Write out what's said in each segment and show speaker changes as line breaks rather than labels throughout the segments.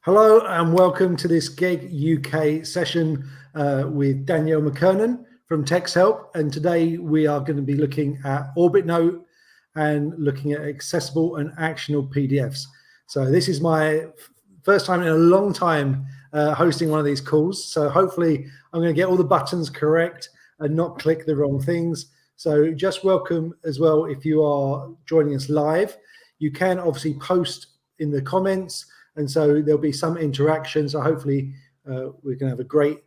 Hello and welcome to this GEG UK session with Danielle McKernan from Texthelp. And today we are going to be looking at Orbitnote and looking at accessible and actionable PDFs. So this is my first time in a long time hosting one of these calls. So hopefully I'm going to get all the buttons correct and not click the wrong things. So just welcome as well if you are joining us live. You can obviously post in the comments, and so there'll be some interaction. So hopefully we're going to have a great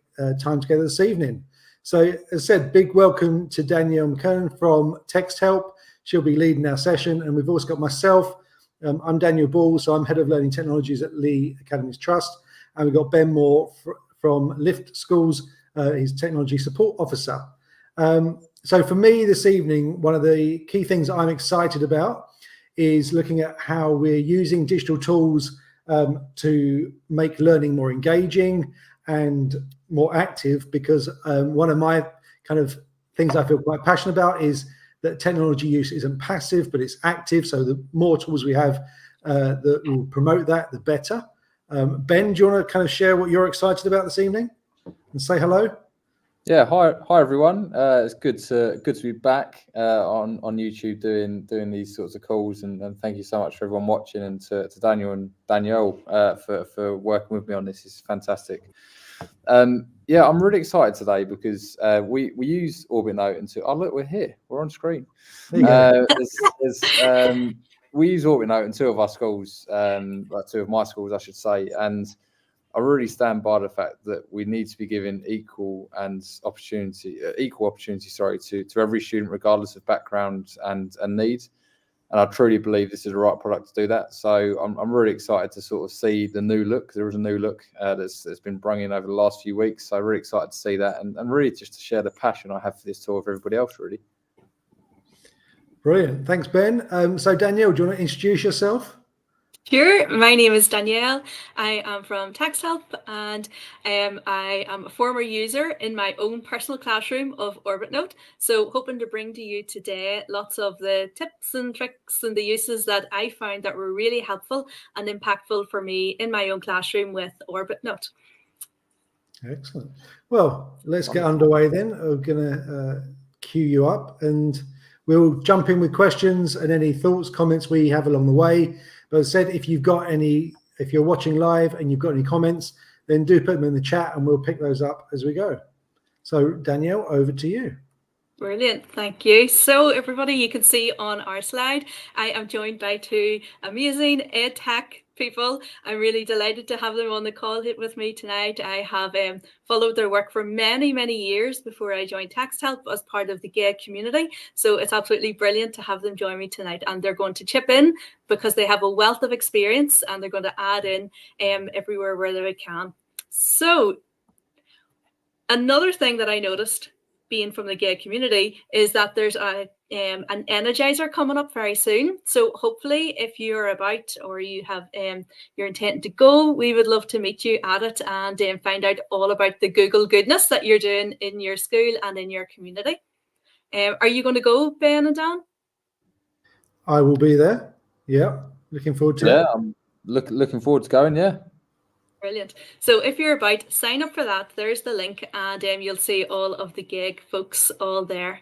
time together this evening. So as I said, big welcome to Danielle McKernan from Texthelp. She'll be leading our session. And we've also got myself. I'm Daniel Ball, so I'm Head of Learning Technologies at Lee Academies Trust. And we've got Ben Moore from Lift Schools. He's Technology Support Officer. So for me this evening, one of the key things that I'm excited about is looking at how we're using digital tools to make learning more engaging and more active, because one of my kind of things I feel quite passionate about is that technology use isn't passive, but it's active. So the more tools we have that will promote that, the better. Ben, do you want to kind of share what you're excited about this evening and say hello?
Yeah, hi everyone. It's good to be back on YouTube doing these sorts of calls, and thank you so much for everyone watching, and to Daniel and Danielle for working with me on this. It's fantastic. Yeah, I'm really excited today because we use Orbitnote and oh look, we're here, we're on screen. We use Orbitnote in two of our schools, like two of my schools, I should say, and I really stand by the fact that we need to be given equal opportunity, to every student, regardless of background and need. And I truly believe this is the right product to do that. So I'm really excited to sort of see the new look. There is a new look that's been brought in over the last few weeks. So I'm really excited to see that, and really just to share the passion I have for this tool with everybody else, really.
Brilliant. Thanks, Ben. So Danielle, do you want to introduce yourself?
Sure. My name is Danielle. I am from Texthelp, and I am a former user in my own personal classroom of Orbitnote. So hoping to bring to you today lots of the tips and tricks and the uses that I found that were really helpful and impactful for me in my own classroom with Orbitnote.
Excellent. Well, let's get underway then. I'm going to queue you up and we'll jump in with questions and any thoughts, comments we have along the way. But as I said, if you're watching live and you've got any comments, then do put them in the chat and we'll pick those up as we go. So Danielle, over to you.
Brilliant, thank you. So everybody, you can see on our slide, I am joined by two amazing EdTech people. I'm really delighted to have them on the call with me tonight. I have followed their work for many, many years before I joined Texthelp as part of the GEG community. So it's absolutely brilliant to have them join me tonight, and they're going to chip in because they have a wealth of experience and they're going to add in everywhere where they can. So another thing that I noticed being from the GEG community is that there's an energizer coming up very soon. So hopefully if you're about or you have you're intending to go, we would love to meet you at it and find out all about the Google goodness that you're doing in your school and in your community. Are you going to go, Ben and Dan?
I will be there. Yeah, looking forward to it.
Yeah, I'm looking forward to going, yeah.
Brilliant. So if you're about, sign up for that. There's the link, and you'll see all of the GEG folks all there.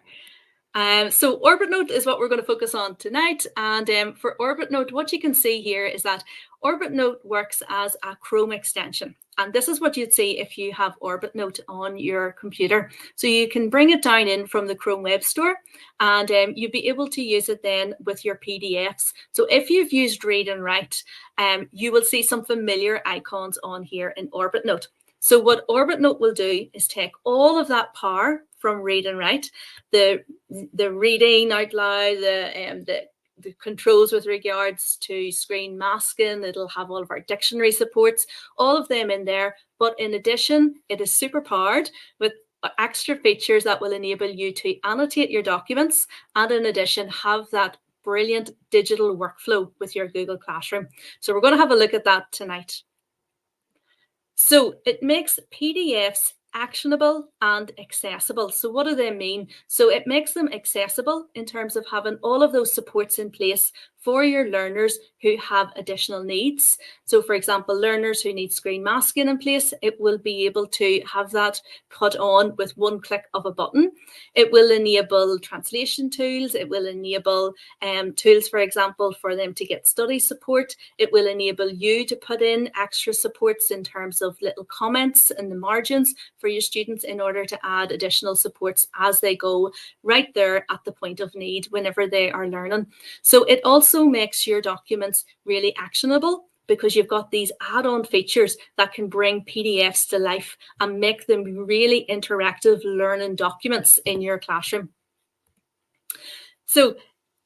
So Orbitnote is what we're going to focus on tonight. And for Orbitnote, what you can see here is that Orbitnote works as a Chrome extension. And this is what you'd see if you have Orbitnote on your computer. So you can bring it down in from the Chrome Web Store, and you'd be able to use it then with your PDFs. So if you've used Read and Write, you will see some familiar icons on here in Orbitnote. So what Orbitnote will do is take all of that power from Read and Write, the reading out loud, the controls with regards to screen masking. It'll have all of our dictionary supports, all of them in there. But in addition, it is super powered with extra features that will enable you to annotate your documents, and in addition have that brilliant digital workflow with your Google Classroom. So we're going to have a look at that tonight. So it makes PDFs actionable and accessible. So what do they mean? So it makes them accessible in terms of having all of those supports in place for your learners who have additional needs. So for example, learners who need screen masking in place, it will be able to have that put on with one click of a button. It will enable translation tools. It will enable tools, for example, for them to get study support. It will enable you to put in extra supports in terms of little comments in the margins for your students in order to add additional supports as they go right there at the point of need whenever they are learning. So it also makes your documents really actionable because you've got these add-on features that can bring PDFs to life and make them really interactive learning documents in your classroom. So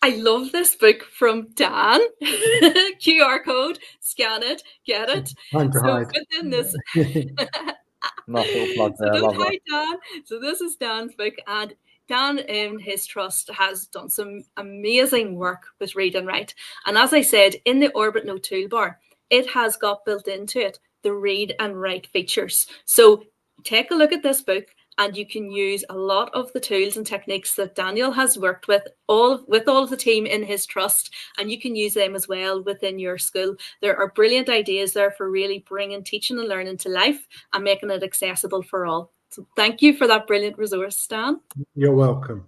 I love this book from Dan. QR code, scan it, get it.
Time to hide.
Within this,
Nice little plug there. I
so
love
don't
that.
hide Dan. So this is Dan's book, and Dan in his trust has done some amazing work with Read and Write. And as I said, in the Orbitnote toolbar, it has got built into it the Read and Write features. So take a look at this book, and you can use a lot of the tools and techniques that Daniel has worked with all of the team in his trust, and you can use them as well within your school. There are brilliant ideas there for really bringing teaching and learning to life and making it accessible for all. So thank you for that brilliant resource, Dan.
You're welcome.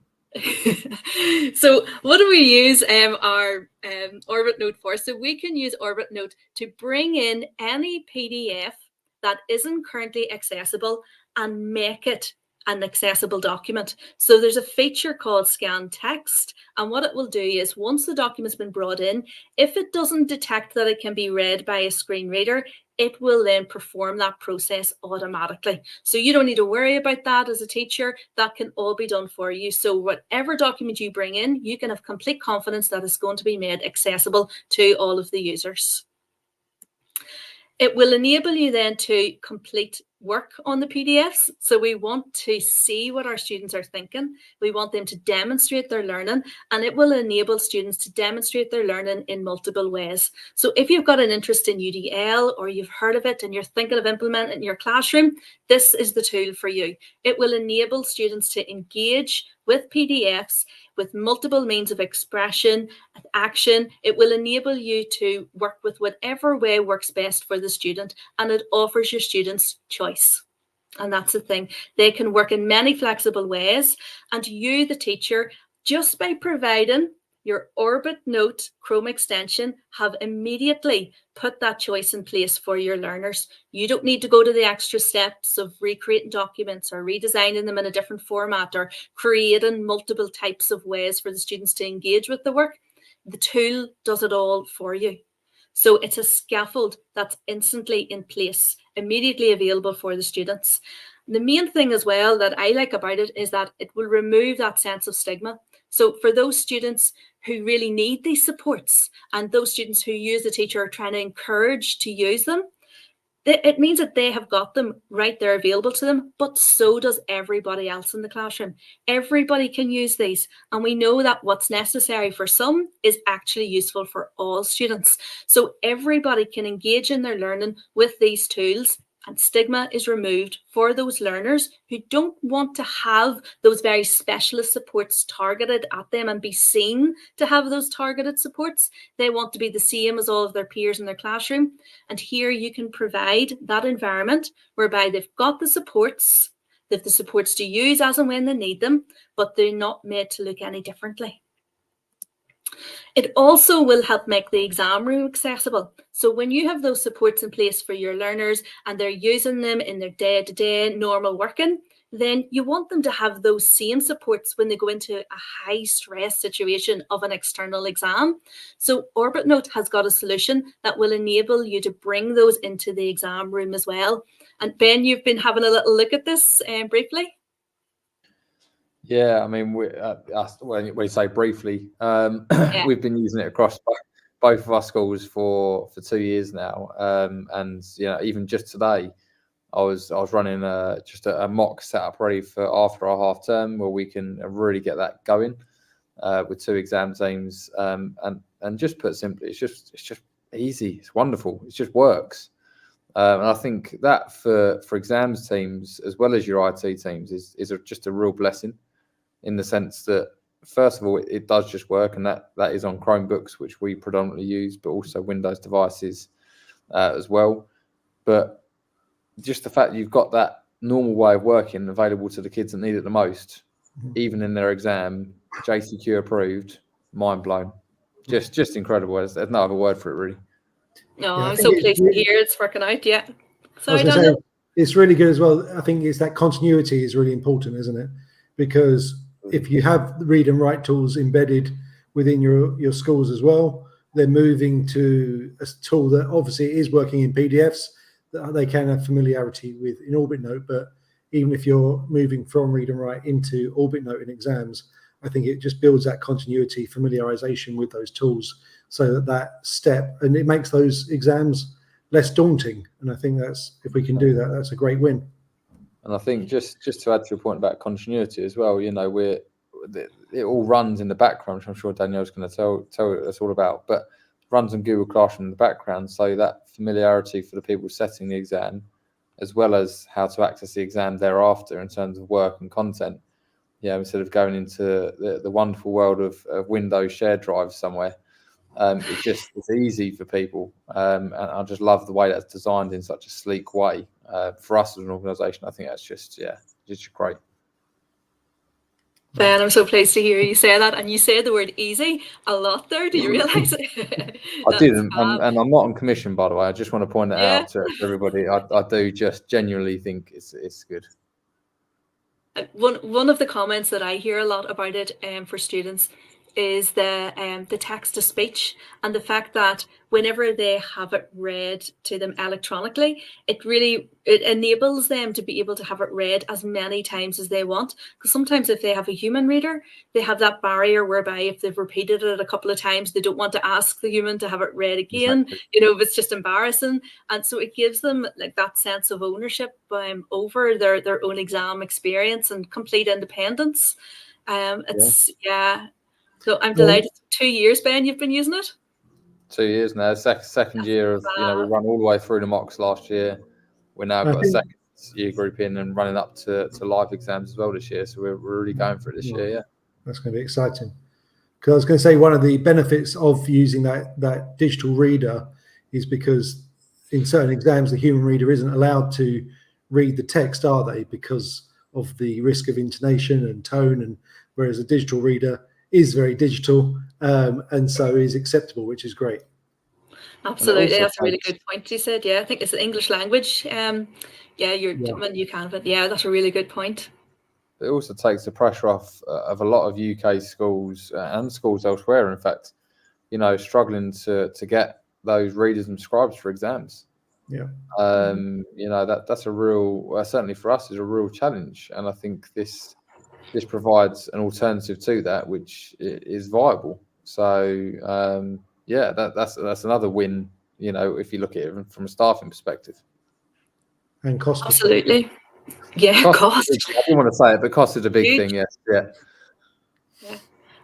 So what do we use our Orbitnote for? So we can use Orbitnote to bring in any PDF that isn't currently accessible and make it an accessible document. So there's a feature called Scan Text, and what it will do is once the document's been brought in, if it doesn't detect that it can be read by a screen reader, it will then perform that process automatically. So you don't need to worry about that as a teacher. That can all be done for you. So whatever document you bring in, you can have complete confidence that it's going to be made accessible to all of the users. It will enable you then to complete work on the PDFs. So we want to see what our students are thinking. We want them to demonstrate their learning, and it will enable students to demonstrate their learning in multiple ways. So if you've got an interest in UDL or you've heard of it and you're thinking of implementing it in your classroom, this is the tool for you. It will enable students to engage with PDFs with multiple means of expression, action. It will enable you to work with whatever way works best for the student, and it offers your students choice. And that's the thing. They can work in many flexible ways, and you, the teacher, just by providing your Orbitnote Chrome extension, have immediately put that choice in place for your learners. You don't need to go to the extra steps of recreating documents or redesigning them in a different format or creating multiple types of ways for the students to engage with the work. The tool does it all for you. So it's a scaffold that's instantly in place, immediately available for the students. The main thing as well that I like about it is that it will remove that sense of stigma. So for those students who really need these supports and those students who use the teacher are trying to encourage to use them, it means that they have got them right there available to them, but so does everybody else in the classroom. Everybody can use these, and we know that what's necessary for some is actually useful for all students. So everybody can engage in their learning with these tools, and stigma is removed for those learners who don't want to have those very specialist supports targeted at them and be seen to have those targeted supports. They want to be the same as all of their peers in their classroom. And here you can provide that environment whereby they've got the supports, they've the supports to use as and when they need them, but they're not made to look any differently. It also will help make the exam room accessible. So when you have those supports in place for your learners and they're using them in their day-to-day normal working, then you want them to have those same supports when they go into a high stress situation of an external exam. So Orbitnote has got a solution that will enable you to bring those into the exam room as well. And Ben, you've been having a little look at this briefly.
Yeah, I mean, when you say briefly, we've been using it across both of our schools for 2 years now, and even just today, I was running just a mock setup ready for after our half term where we can really get that going with 2 exam teams, and just put simply, it's just easy, it's wonderful, it just works. And I think that for exams teams as well as your IT teams is just a real blessing, in the sense that first of all, it does just work, and that is on Chromebooks, which we predominantly use, but also Windows devices as well. But just the fact you've got that normal way of working available to the kids that need it the most, even in their exam, JCQ approved, mind blown. Just incredible. There's no other word for it, really.
No,
Yeah,
I'm so pleased to hear it's working out. Yeah. Sorry, Daniel.
It's really good as well. I think it's that continuity is really important, isn't it? Because if you have the read and write tools embedded within your schools as well, they're moving to a tool that obviously is working in PDFs that they can have familiarity with in Orbitnote. But even if you're moving from read and write into Orbitnote in exams, I think it just builds that continuity, familiarization with those tools, so that step, and it makes those exams less daunting. And I think that's, if we can do that, that's a great win.
And I think just to add to your point about continuity as well, you know, it all runs in the background, which I'm sure Danielle's going to tell us all about, but runs on Google Classroom in the background, so that familiarity for the people setting the exam, as well as how to access the exam thereafter in terms of work and content. Yeah, instead of going into the wonderful world of Windows shared drives somewhere, it's easy for people, and I just love the way that's designed in such a sleek way. For us as an organisation, I think that's just great.
Ben, I'm so pleased to hear you say that, and you said the word easy a lot there. Do you realise it?
I didn't, and I'm not on commission, by the way. I just want to point it out to everybody. I do just genuinely think it's good.
One of the comments that I hear a lot about it for students is the text to speech, and the fact that whenever they have it read to them electronically, it enables them to be able to have it read as many times as they want. Because sometimes if they have a human reader, they have that barrier whereby if they've repeated it a couple of times, they don't want to ask the human to have it read again. Exactly. You know, it's just embarrassing. And so it gives them like that sense of ownership over their own exam experience and complete independence. So I'm delighted. 2 years, Ben, you've been using it?
2 years now. Second year of, we run all the way through the mocks last year. We're now got a second year group in and running up to live exams as well this year. So we're really going for it this year. Yeah.
That's going to be exciting. Because I was going to say one of the benefits of using that digital reader is because in certain exams, the human reader isn't allowed to read the text, are they? Because of the risk of intonation and tone, and whereas a digital reader is very digital, and so is acceptable, which is great.
Absolutely, that's a really good point you said. Yeah, I think it's the English language. When you can, but yeah, that's a really good point.
It also takes the pressure off of a lot of UK schools and schools elsewhere, in fact, you know, struggling to get those readers and scribes for exams.
Yeah.
You know, that's a real, certainly for us, is a real challenge, and I think this provides an alternative to that, which is viable. So that's another win, you know, if you look at it from a staffing perspective.
And cost.
Absolutely. Yeah, cost.
I didn't want to say it, but cost is a big thing. Yes. Yeah.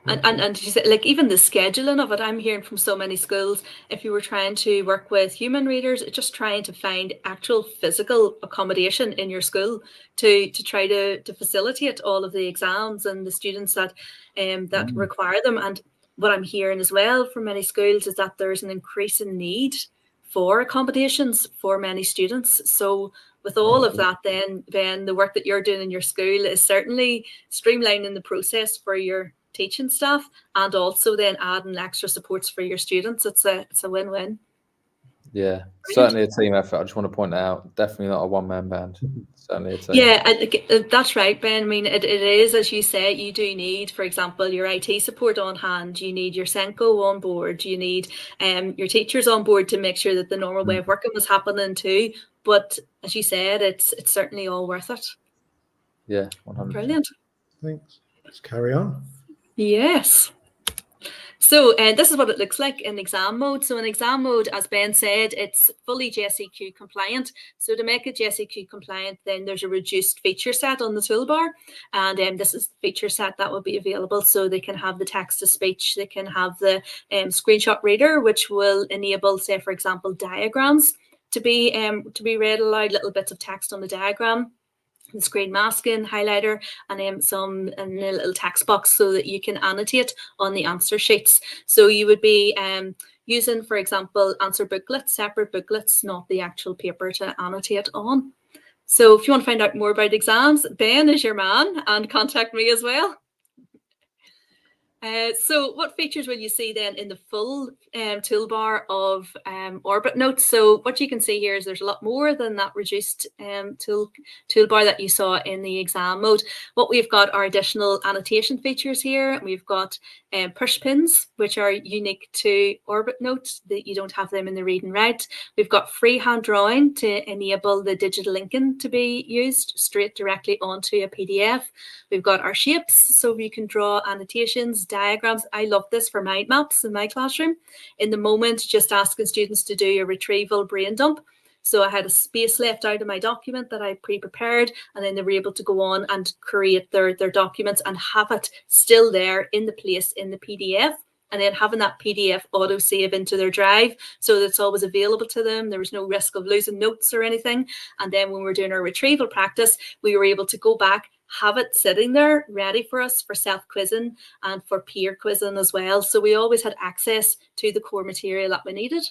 And you said, like, even the scheduling of it, I'm hearing from so many schools, if you were trying to work with human readers, just trying to find actual physical accommodation in your school to try to facilitate all of the exams and the students that require them. And what I'm hearing as well from many schools is that there's an increasing need for accommodations for many students. So with all of that, then the work that you're doing in your school is certainly streamlining the process for your teaching staff, and also then adding extra supports for your students. It's a win-win.
Yeah, certainly a team effort. I just want to point out, definitely not a one-man band. Certainly a team.
Yeah, that's right, Ben. I mean, it is, as you say, you do need, for example, your IT support on hand. You need your Senko on board. You need your teachers on board to make sure that the normal way of working was happening too. But as you said, it's certainly all worth it.
Yeah, 100%.
Brilliant.
Thanks. Let's carry on.
Yes. So this is what it looks like in exam mode. So in exam mode, as Ben said, it's fully JCQ compliant. So to make it JCQ compliant, then there's a reduced feature set on the toolbar. And this is the feature set that will be available. So they can have the text to speech, they can have the screenshot reader, which will enable, say, for example, diagrams to be read aloud, little bits of text on the diagram. the screen masking, highlighter, and then some in a little text box so that you can annotate on the answer sheets. So you would be using, for example, answer booklets, separate booklets, not the actual paper to annotate on. So if you want to find out more about exams, Ben is your man, and contact me as well. So what features will you see then in the full toolbar of Orbitnote? So what you can see here is there's a lot more than that reduced toolbar that you saw in the exam mode. What we've got are additional annotation features here. We've got push pins, which are unique to Orbitnote, that you don't have them in the read and write. We've got freehand drawing to enable the digital linking to be used straight directly onto a PDF. We've got our shapes, so you can draw annotations, diagrams. I love this for mind maps in my classroom. In the moment, just asking students to do a retrieval brain dump. So I had a space left out of my document that I pre-prepared, and then they were able to go on and create their documents and have it still there in the place in the PDF, and then having that PDF auto-save into their drive so that it's always available to them. There was no risk of losing notes or anything. And then when we were doing our retrieval practice, we were able to go back, have it sitting there ready for us for self-quizzing and for peer quizzing as well. So we always had access to the core material that we needed.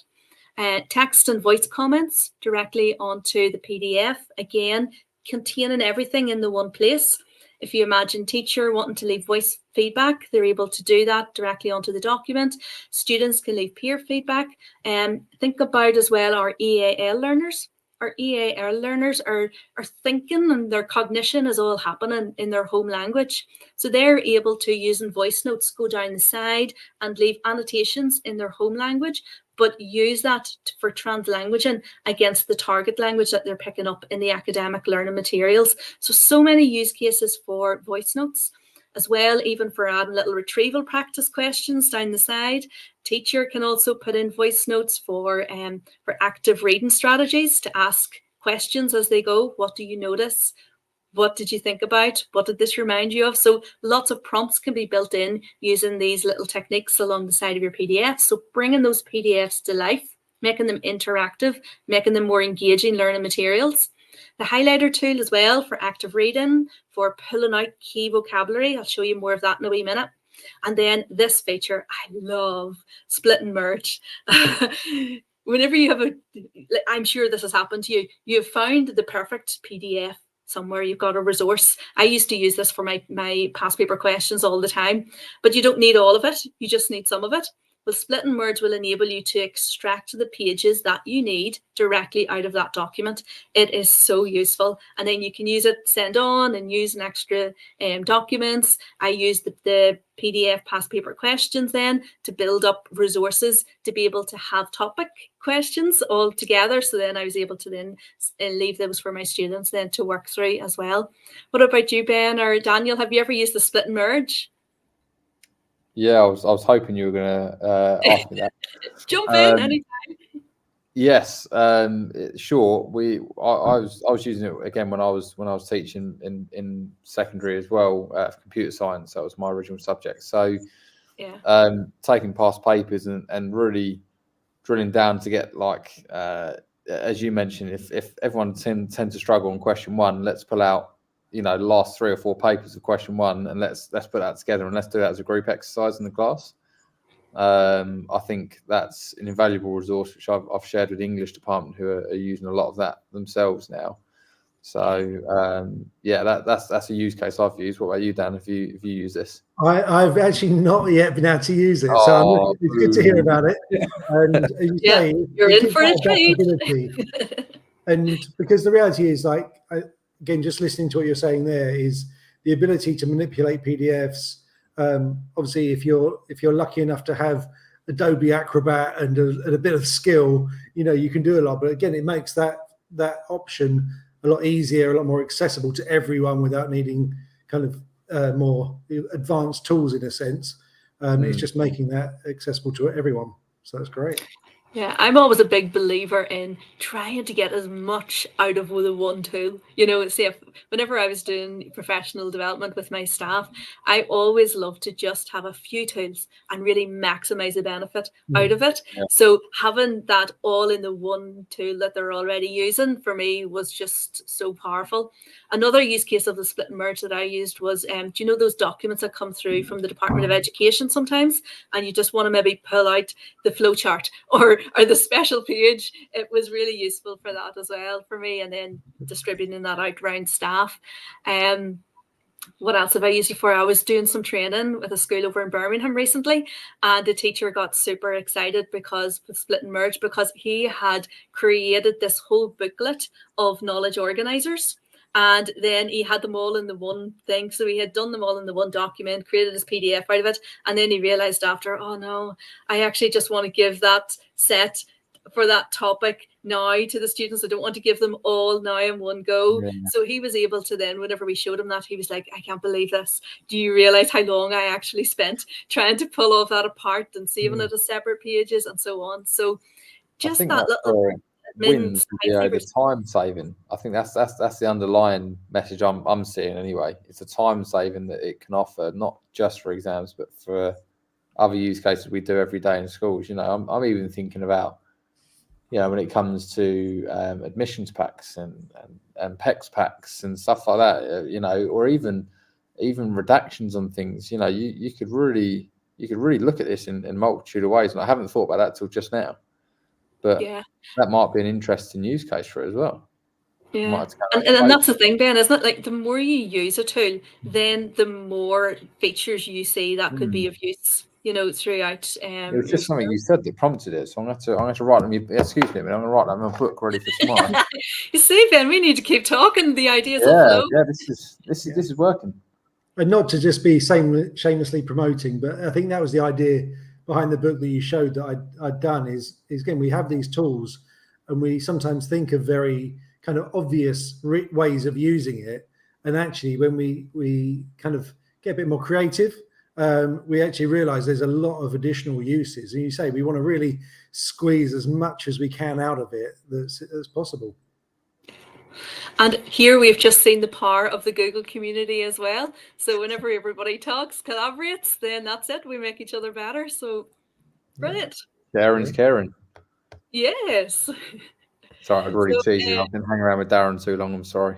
Text and voice comments directly onto the PDF, again, containing everything in the one place. If you imagine teacher wanting to leave voice feedback, they're able to do that directly onto the document. Students can leave peer feedback. Think about as well our EAL learners. Our EAL learners are thinking, and their cognition is all happening in their home language. So they're able to, using voice notes, go down the side and leave annotations in their home language, but use that for translanguaging against the target language that they're picking up in the academic learning materials. So many use cases for voice notes, as well, even for adding little retrieval practice questions down the side. Teacher can also put in voice notes for active reading strategies to ask questions as they go. What do you notice? What did you think about? What did this remind you of? So lots of prompts can be built in using these little techniques along the side of your PDF. So bringing those PDFs to life, making them interactive, making them more engaging learning materials. The highlighter tool as well for active reading, for pulling out key vocabulary. I'll show you more of that in a wee minute. And then this feature, I love, split and merge. Whenever you have I'm sure this has happened to you, you have found the perfect PDF somewhere, you've got a resource. I used to use this for my past paper questions all the time, but you don't need all of it. You just need some of it. Well, split and merge will enable you to extract the pages that you need directly out of that document. It is so useful. And then you can use it, send on, and use an extra documents. I use the PDF past paper questions then to build up resources to be able to have topic questions all together. So then I was able to then leave those for my students then to work through as well. What about you, Ben or Daniel? Have you ever used the split and merge?
Yeah, I was hoping you were going to ask me that.
Jump in anytime.
Yes, sure. I was using it again when I was teaching in secondary as well, computer science. That was my original subject. So, yeah, taking past papers and really drilling down to get, like, as you mentioned, if everyone tend to struggle on question one, let's pull out, the last 3 or 4 papers of question one, and let's put that together and let's do that as a group exercise in the class. I think that's an invaluable resource which I've shared with the English department, who are using a lot of that themselves now. So yeah, that's a use case I've used. What about you, Dan? Have you used this?
I've actually not yet been able to use it, so it's good to hear about it. And as you say,
you're in for a treat.
And because the reality is, like, again, just listening to what you're saying there, is the ability to manipulate PDFs. Obviously, if you're lucky enough to have Adobe Acrobat and a bit of skill, you can do a lot. But again, it makes that option a lot easier, a lot more accessible to everyone without needing kind of more advanced tools in a sense. It's just making that accessible to everyone. So that's great.
Yeah, I'm always a big believer in trying to get as much out of the one tool. You know, see, whenever I was doing professional development with my staff, I always love to just have a few tools and really maximize the benefit out of it.
Yeah.
So having that all in the one tool that they're already using for me was just so powerful. Another use case of the split and merge that I used was, do you know those documents that come through from the Department of Education sometimes, and you just want to maybe pull out the flow chart or the special page? It was really useful for that as well for me, and then distributing that out around staff. What else have I used it for? I was doing some training with a school over in Birmingham recently, and the teacher got super excited because with split and merge, because he had created this whole booklet of knowledge organizers. And then he had them all in the one thing. So he had done them all in the one document, created his PDF out of it. And then he realized after, oh no, I actually just want to give that set for that topic now to the students. I don't want to give them all now in one go.
Yeah.
So he was able to then, whenever we showed him that, he was like, I can't believe this. Do you realize how long I actually spent trying to pull all of that apart and saving it as separate pages and so on? So just that little
wins, the time saving. I think that's the underlying message I'm seeing anyway. It's a time saving that it can offer, not just for exams, but for other use cases we do every day in schools. You know, I'm even thinking about, you know, when it comes to admissions packs and PECS packs and stuff like that, you know, or even redactions on things. You know, you could really look at this in multitude of ways, and I haven't thought about that till just now. But that might be an interesting use case for it as well.
Yeah, and that's the thing, Ben, isn't it? Like, the more you use a tool, then the more features you see that could be of use, you know, throughout.
It was just something you said that prompted it, so I'm going to write them. Excuse me, but I'm going to write them in a book ready for tomorrow.
You see, Ben, we need to keep talking. The ideas will flow.
Yeah, this is working.
And not to just be shamelessly promoting, but I think that was the idea behind the book that you showed that I'd done is again, we have these tools and we sometimes think of very kind of obvious ways of using it. And actually, when we kind of get a bit more creative, we actually realize there's a lot of additional uses. And you say we want to really squeeze as much as we can out of it as possible.
And here we've just seen the power of the Google community as well. So whenever everybody talks, collaborates, then that's it. We make each other better. So brilliant.
Darren's caring.
Yes.
Sorry, I'd really teased you. I've been hanging around with Darren too long. I'm sorry.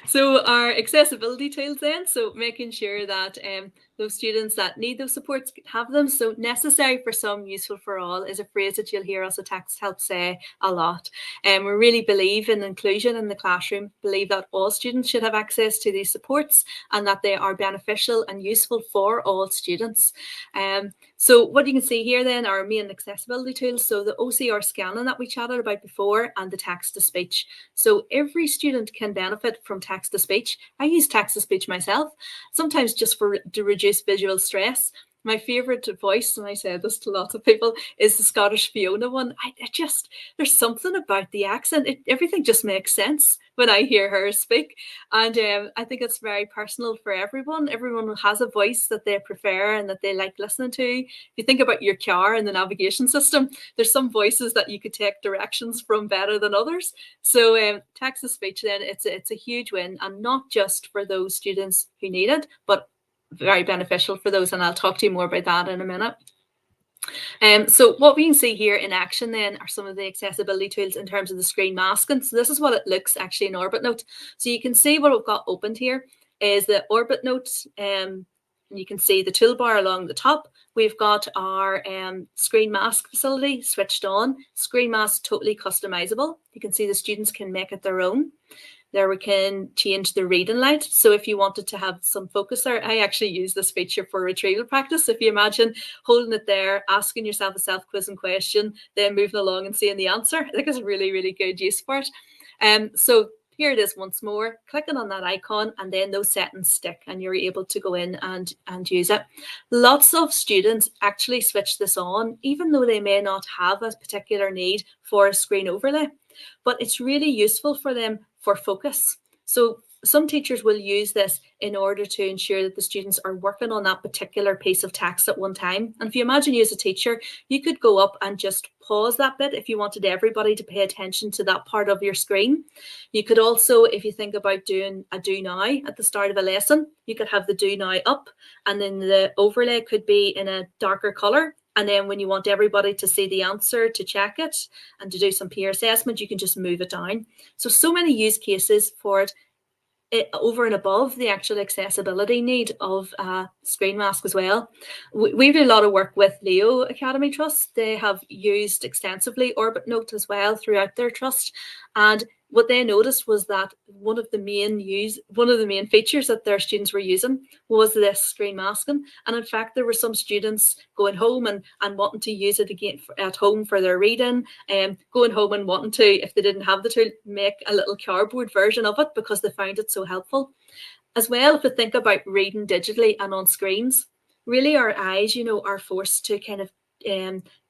So our accessibility tools then, so making sure that those students that need those supports have them. So necessary for some, useful for all is a phrase that you'll hear us at Texthelp say a lot. And we really believe in inclusion in the classroom, believe that all students should have access to these supports and that they are beneficial and useful for all students. So what you can see here then are our main accessibility tools. So the OCR scanning that we chatted about before and the text-to-speech. So every student can benefit from text-to-speech. I use text-to-speech myself, sometimes just to reduce visual stress. My favorite voice, and I say this to lots of people, is the Scottish Fiona one. There's something about the accent. Everything just makes sense when I hear her speak. And I think it's very personal for everyone. Everyone has a voice that they prefer and that they like listening to. If you think about your car and the navigation system, there's some voices that you could take directions from better than others. So text-to-speech then, it's a huge win, and not just for those students who need it, but very beneficial for those, and I'll talk to you more about that in a minute. So what we can see here in action then are some of the accessibility tools in terms of the screen masking. So this is what it looks actually in Orbitnote. So you can see what we've got opened here is the Orbitnote, and you can see the toolbar along the top. We've got our screen mask facility switched on. Screen mask totally customizable. You can see the students can make it their own. There we can change the reading light. So if you wanted to have some focus there, I actually use this feature for retrieval practice. If you imagine holding it there, asking yourself a self-quizzing question, then moving along and seeing the answer, I think it's a really, really good use for it. So here it is once more, clicking on that icon, and then those settings stick and you're able to go in and use it. Lots of students actually switch this on, even though they may not have a particular need for a screen overlay, but it's really useful for them for focus. So some teachers will use this in order to ensure that the students are working on that particular piece of text at one time. And if you imagine you as a teacher, you could go up and just pause that bit if you wanted everybody to pay attention to that part of your screen. You could also, if you think about doing a do now at the start of a lesson, you could have the do now up, and then the overlay could be in a darker color. And then when you want everybody to see the answer, to check it and to do some peer assessment, you can just move it down. So many use cases for it, over and above the actual accessibility need of Screen Mask as well. We do a lot of work with Leo Academy Trust. They have used extensively Orbitnote as well throughout their trust. And what they noticed was that one of the main features that their students were using was this screen masking. And in fact, there were some students going home and wanting to use it again at home for their reading, and going home and wanting to, if they didn't have the tool, make a little cardboard version of it because they found it so helpful. As well, if we think about reading digitally and on screens, really our eyes, are forced to kind of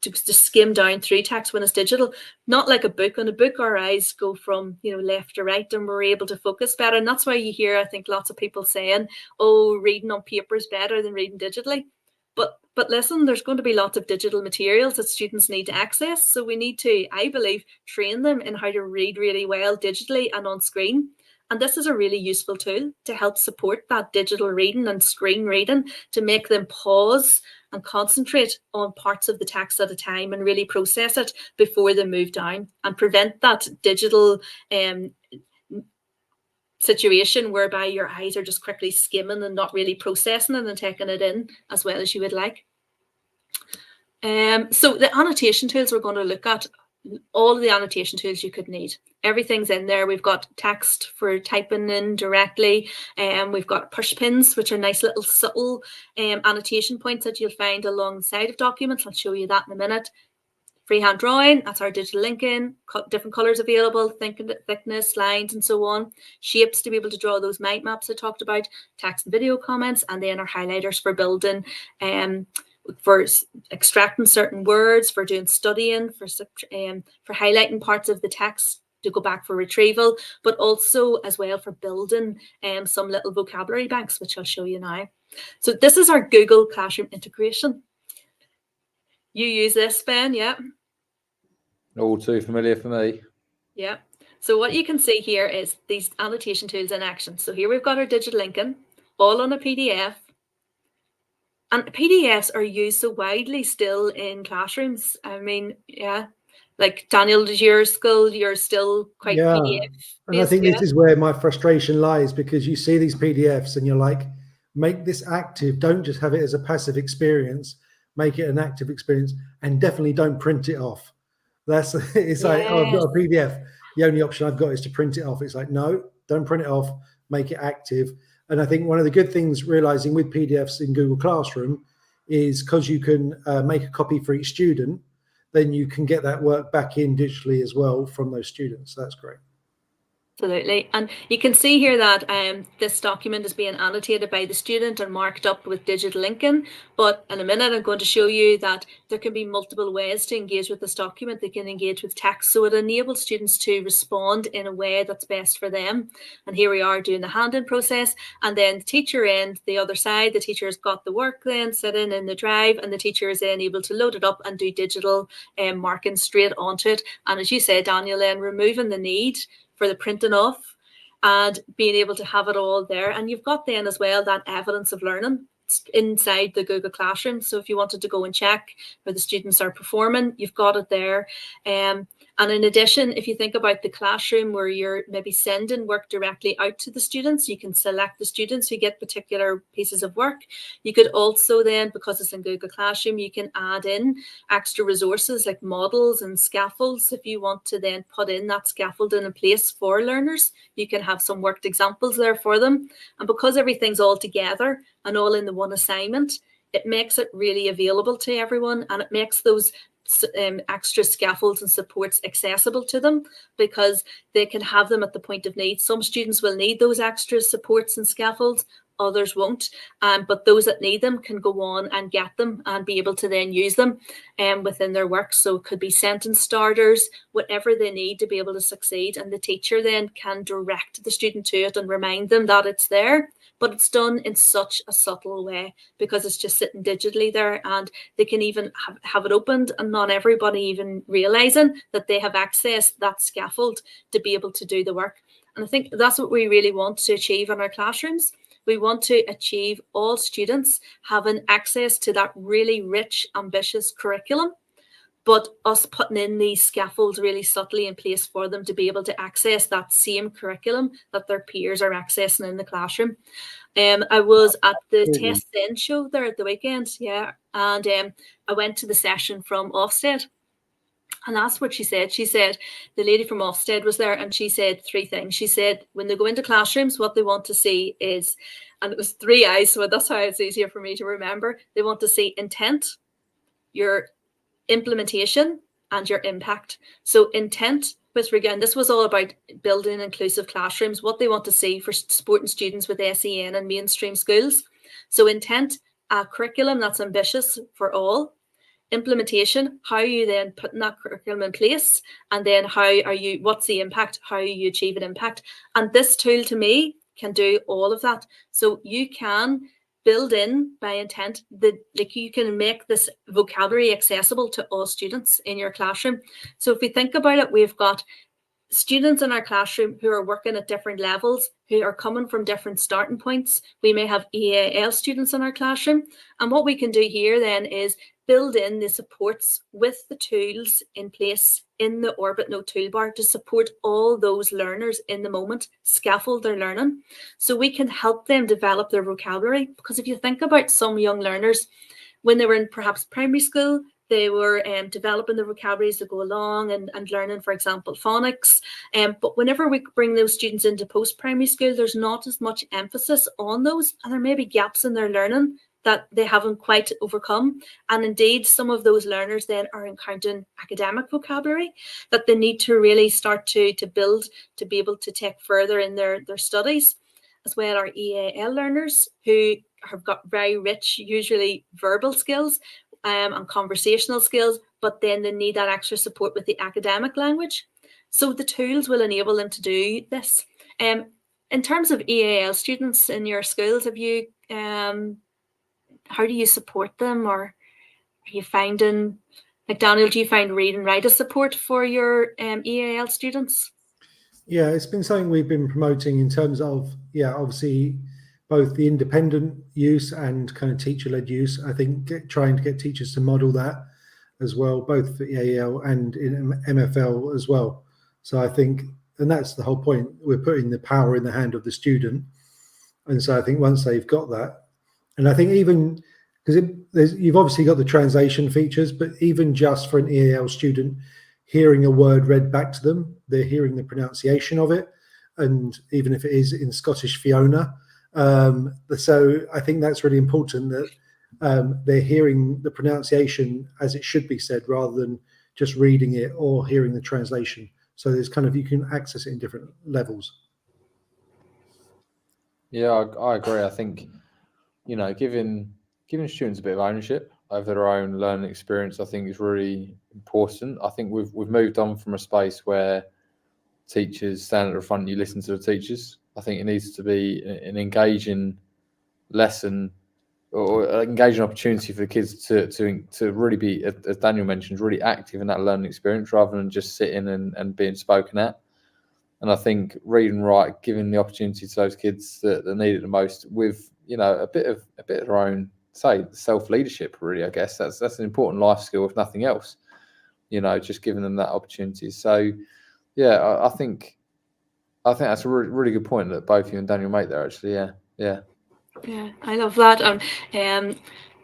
to skim down through text when it's digital, not like a book. On a book, our eyes go from left to right, and we're able to focus better. And that's why you hear, I think, lots of people saying, "Oh, reading on paper is better than reading digitally." But listen, there's going to be lots of digital materials that students need to access. So we need to, I believe, train them in how to read really well digitally and on screen. And this is a really useful tool to help support that digital reading and screen reading, to make them pause and concentrate on parts of the text at a time and really process it before they move down, and prevent that digital situation whereby your eyes are just quickly skimming and not really processing it and taking it in as well as you would like. So the annotation tools we're going to look at, all of the annotation tools you could need. Everything's in there. We've got text for typing in directly, and we've got push pins, which are nice little subtle annotation points that you'll find along the side of documents. I'll show you that in a minute. Freehand drawing, that's our digital linking, different colors available, thickness, lines, and so on. Shapes to be able to draw those mind maps I talked about, text and video comments, and then our highlighters for building, for extracting certain words, for doing studying, for highlighting parts of the text to go back for retrieval, but also as well for building some little vocabulary banks, which I'll show you now. So this is our Google Classroom integration. You use this, Ben, yeah?
All too familiar for me.
Yeah. So what you can see here is these annotation tools in action. So here we've got our digital linking, all on a PDF. And PDFs are used so widely still in classrooms. I mean, yeah, like Daniel, does your school, you're still quite PDF based?
And I think this is where my frustration lies, because you see these PDFs and you're like, make this active. Don't just have it as a passive experience. Make it an active experience, and definitely don't print it off. It's like, oh, I've got a PDF. The only option I've got is to print it off. It's like, no, don't print it off. Make it active. And I think one of the good things realizing with PDFs in Google Classroom is because you can make a copy for each student, then you can get that work back in digitally as well from those students. So that's great.
Absolutely. And you can see here that this document is being annotated by the student and marked up with digital linking. But in a minute, I'm going to show you that there can be multiple ways to engage with this document. They can engage with text. So it enables students to respond in a way that's best for them. And here we are doing the hand-in process. And then the teacher end, the other side, the teacher has got the work then sitting in the drive, and the teacher is then able to load it up and do digital marking straight onto it. And as you said, Daniel, then removing the need for the printing off and being able to have it all there. And you've got then as well that evidence of learning inside the Google Classroom. So if you wanted to go and check where the students are performing, you've got it there. And in addition, if you think about the classroom where you're maybe sending work directly out to the students, you can select the students who get particular pieces of work. You could also then, because it's in Google Classroom, you can add in extra resources like models and scaffolds. If you want to then put in that scaffolding in place for learners, you can have some worked examples there for them. And because everything's all together and all in the one assignment, it makes it really available to everyone, and it makes those extra scaffolds and supports accessible to them because they can have them at the point of need. Some students will need those extra supports and scaffolds, others won't. But those that need them can go on and get them and be able to then use them within their work. So it could be sentence starters, whatever they need to be able to succeed. And the teacher then can direct the student to it and remind them that it's there. But it's done in such a subtle way because it's just sitting digitally there, and they can even have it opened and not everybody even realizing that they have accessed that scaffold to be able to do the work. And I think that's what we really want to achieve in our classrooms. We want to achieve all students having access to that really rich, ambitious curriculum, but us putting in these scaffolds really subtly in place for them to be able to access that same curriculum that their peers are accessing in the classroom. I was at the Test Then show there at the weekend, yeah, and I went to the session from Ofsted. And that's what she said. She said the lady from Ofsted was there, and she said three things. She said when they go into classrooms, what they want to see is, and it was 3 I's, so that's how it's easier for me to remember. They want to see intent, your implementation, and your impact. So intent, with again, this was all about building inclusive classrooms, what they want to see for supporting students with SEN and mainstream schools. So intent, a curriculum that's ambitious for all. Implementation, how are you then putting that curriculum in place, and then what's the impact, how you achieve an impact. And this tool to me can do all of that. So you can build in by intent you can make this vocabulary accessible to all students in your classroom. So if we think about it, we've got students in our classroom who are working at different levels, who are coming from different starting points. We may have EAL students in our classroom, and what we can do here then is build in the supports with the tools in place in the Orbitnote toolbar to support all those learners in the moment, scaffold their learning, so we can help them develop their vocabulary. Because if you think about some young learners, when they were in perhaps primary school, they were developing the vocabulary as they go along and learning, for example, phonics. But whenever we bring those students into post-primary school, there's not as much emphasis on those, and there may be gaps in their learning that they haven't quite overcome. And indeed, some of those learners then are encountering academic vocabulary that they need to really start to build to be able to take further in their studies. As well, our EAL learners who have got very rich, usually verbal skills and conversational skills, but then they need that extra support with the academic language. So the tools will enable them to do this. In terms of EAL students in your schools, have you how do you support them, or are you finding, like Daniel, do you find read and write a support for your EAL students?
Yeah, it's been something we've been promoting in terms of, obviously both the independent use and kind of teacher-led use. I think trying to get teachers to model that as well, both for EAL and in MFL as well. So I think, and that's the whole point, we're putting the power in the hand of the student. And so I think once they've got that, and I think even because you've obviously got the translation features, but even just for an EAL student, hearing a word read back to them, they're hearing the pronunciation of it, and even if it is in Scottish Fiona. So I think that's really important that they're hearing the pronunciation as it should be said, rather than just reading it or hearing the translation. So there's kind of, you can access it in different levels.
Yeah, I agree. I think, giving students a bit of ownership over their own learning experience, I think is really important. I think we've moved on from a space where teachers stand at the front and you listen to the teachers. I think it needs to be an engaging lesson or an engaging opportunity for the kids to really be, as Daniel mentioned, really active in that learning experience rather than just sitting and being spoken at. And I think read and write, giving the opportunity to those kids that need it the most, with a bit of their own, say, self-leadership. Really, I guess that's an important life skill, if nothing else. Just giving them that opportunity. So, yeah, I think that's a really, really good point that both you and Daniel make there. Actually, yeah.
Yeah, I love that.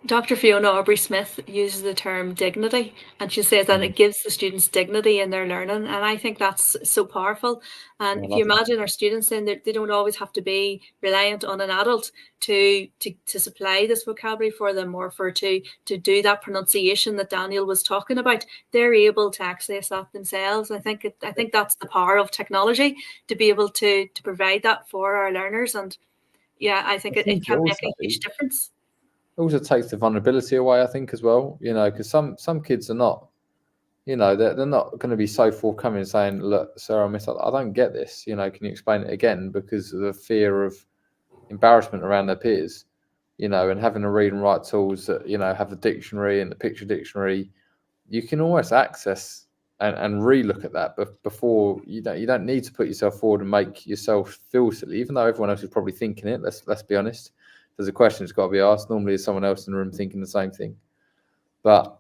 Dr. Fiona Aubrey-Smith uses the term dignity, and she says that it gives the students dignity in their learning, and I think that's so powerful. And if you imagine our students, then they don't always have to be reliant on an adult to supply this vocabulary for them, or to do that pronunciation that Daniel was talking about. They're able to access that themselves. I think that's the power of technology, to be able to provide that for our learners. And yeah, I think it can make a huge difference.
It also takes the vulnerability away, I think, as well, you know, because some kids are not, you know, they're not going to be so forthcoming saying, look, sir, I don't get this, you know, can you explain it again? Because of the fear of embarrassment around their peers, you know, and having the read and write tools that, you know, have the dictionary and the picture dictionary, you can almost access and re-look at that. But before, you don't need to put yourself forward and make yourself feel silly, even though everyone else is probably thinking it. Let's be honest. There's a question that's got to be asked. Normally, there's someone else in the room thinking the same thing. But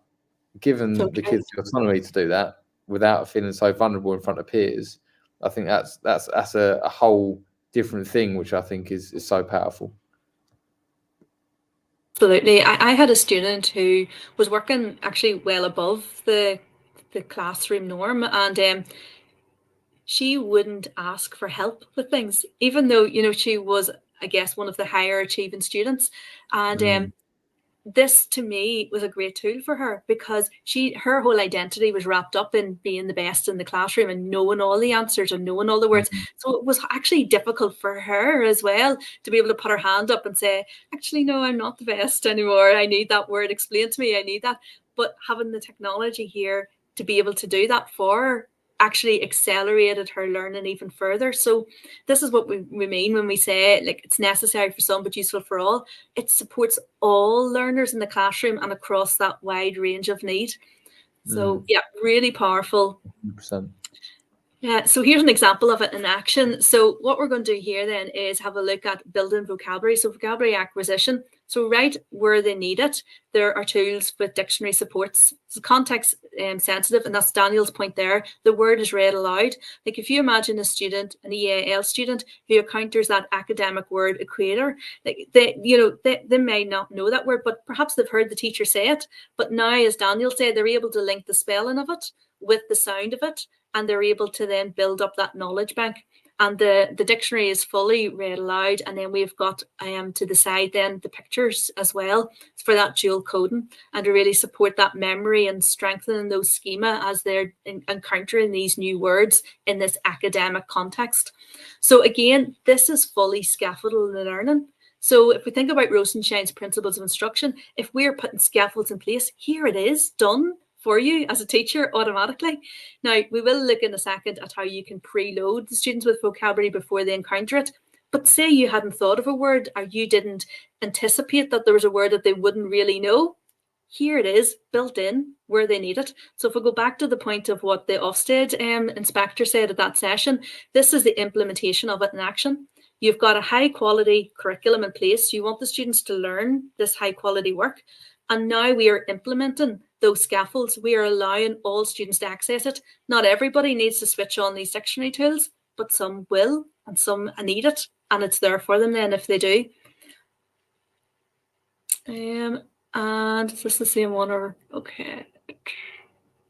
given the kids the autonomy to do that without feeling so vulnerable in front of peers, I think that's a whole different thing, which I think is so powerful.
Absolutely. I had a student who was working actually well above the classroom norm, and she wouldn't ask for help with things, even though, you know, she was, I guess, one of the higher achieving students. And this to me was a great tool for her, because her whole identity was wrapped up in being the best in the classroom and knowing all the answers and knowing all the words. So it was actually difficult for her as well to be able to put her hand up and say, actually, no, I'm not the best anymore. I need that word explained to me. I need that. But having the technology here to be able to do that for her actually accelerated her learning even further. So this is what we mean when we say, like, it's necessary for some but useful for all. It supports all learners in the classroom and across that wide range of need. So yeah, really powerful.
100%.
Yeah, so here's an example of it in action. So what we're going to do here then is have a look at building vocabulary. So vocabulary acquisition. So right where they need it, there are tools with dictionary supports. So context sensitive, and that's Daniel's point there. The word is read aloud. Like if you imagine a student, an EAL student, who encounters that academic word equator, like they may not know that word, but perhaps they've heard the teacher say it. But now, as Daniel said, they're able to link the spelling of it with the sound of it, and they're able to then build up that knowledge bank. And the dictionary is fully read aloud, and then we've got to the side then the pictures as well for that dual coding, and to really support that memory and strengthening those schema as they're encountering these new words in this academic context. So again, this is fully scaffolded learning. So if we think about Rosenshine's principles of instruction, if we're putting scaffolds in place, here it is done for you as a teacher automatically. Now, we will look in a second at how you can preload the students with vocabulary before they encounter it. But say you hadn't thought of a word, or you didn't anticipate that there was a word that they wouldn't really know. Here it is, built in where they need it. So if we go back to the point of what the Ofsted inspector said at that session, this is the implementation of it in action. You've got a high quality curriculum in place. You want the students to learn this high quality work. And now we are implementing those scaffolds. We are allowing all students to access it. Not everybody needs to switch on these dictionary tools, but some will, and some need it, and it's there for them then if they do. And is this the same one, or okay?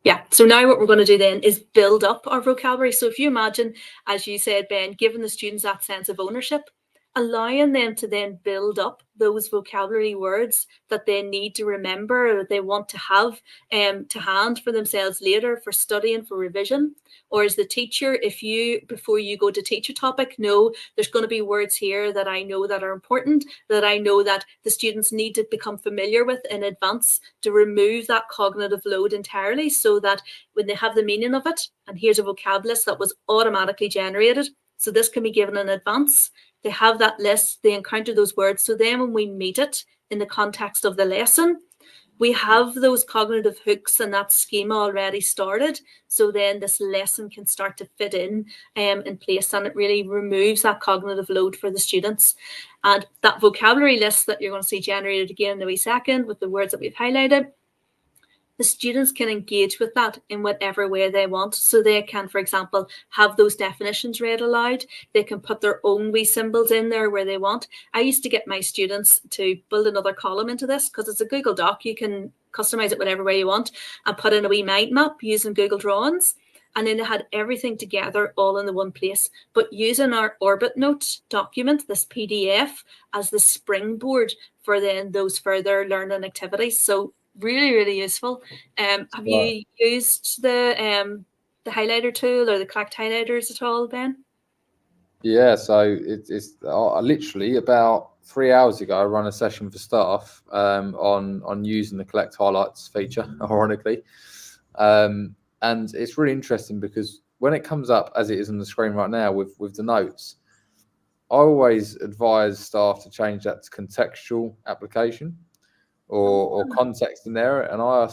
Yeah, so now what we're going to do then is build up our vocabulary. So if you imagine, as you said, Ben, giving the students that sense of ownership, allowing them to then build up those vocabulary words that they need to remember, or they want to have to hand for themselves later for studying, for revision. Or as the teacher, if you, before you go to teach a topic, know there's going to be words here that I know that are important, that I know that the students need to become familiar with in advance to remove that cognitive load entirely, so that when they have the meaning of it, and here's a vocab list that was automatically generated, so this can be given in advance. They have that list, they encounter those words. So then when we meet it in the context of the lesson, we have those cognitive hooks and that schema already started. So then this lesson can start to fit in place, and it really removes that cognitive load for the students. And that vocabulary list that you're going to see generated again in a wee second with the words that we've highlighted, the students can engage with that in whatever way they want. So they can, for example, have those definitions read aloud. They can put their own wee symbols in there where they want. I used to get my students to build another column into this, because it's a Google Doc. You can customize it whatever way you want, and put in a wee mind map using Google Drawings. And then they had everything together all in the one place. But using our Orbitnote document, this PDF, as the springboard for then those further learning activities. So really, really useful. Have you used the highlighter tool or the collect highlighters at all, Ben?
Yeah, so it's literally about 3 hours ago, I run a session for staff on using the collect highlights feature, ironically. And it's really interesting because when it comes up as it is on the screen right now with the notes, I always advise staff to change that to contextual application or context in there. And I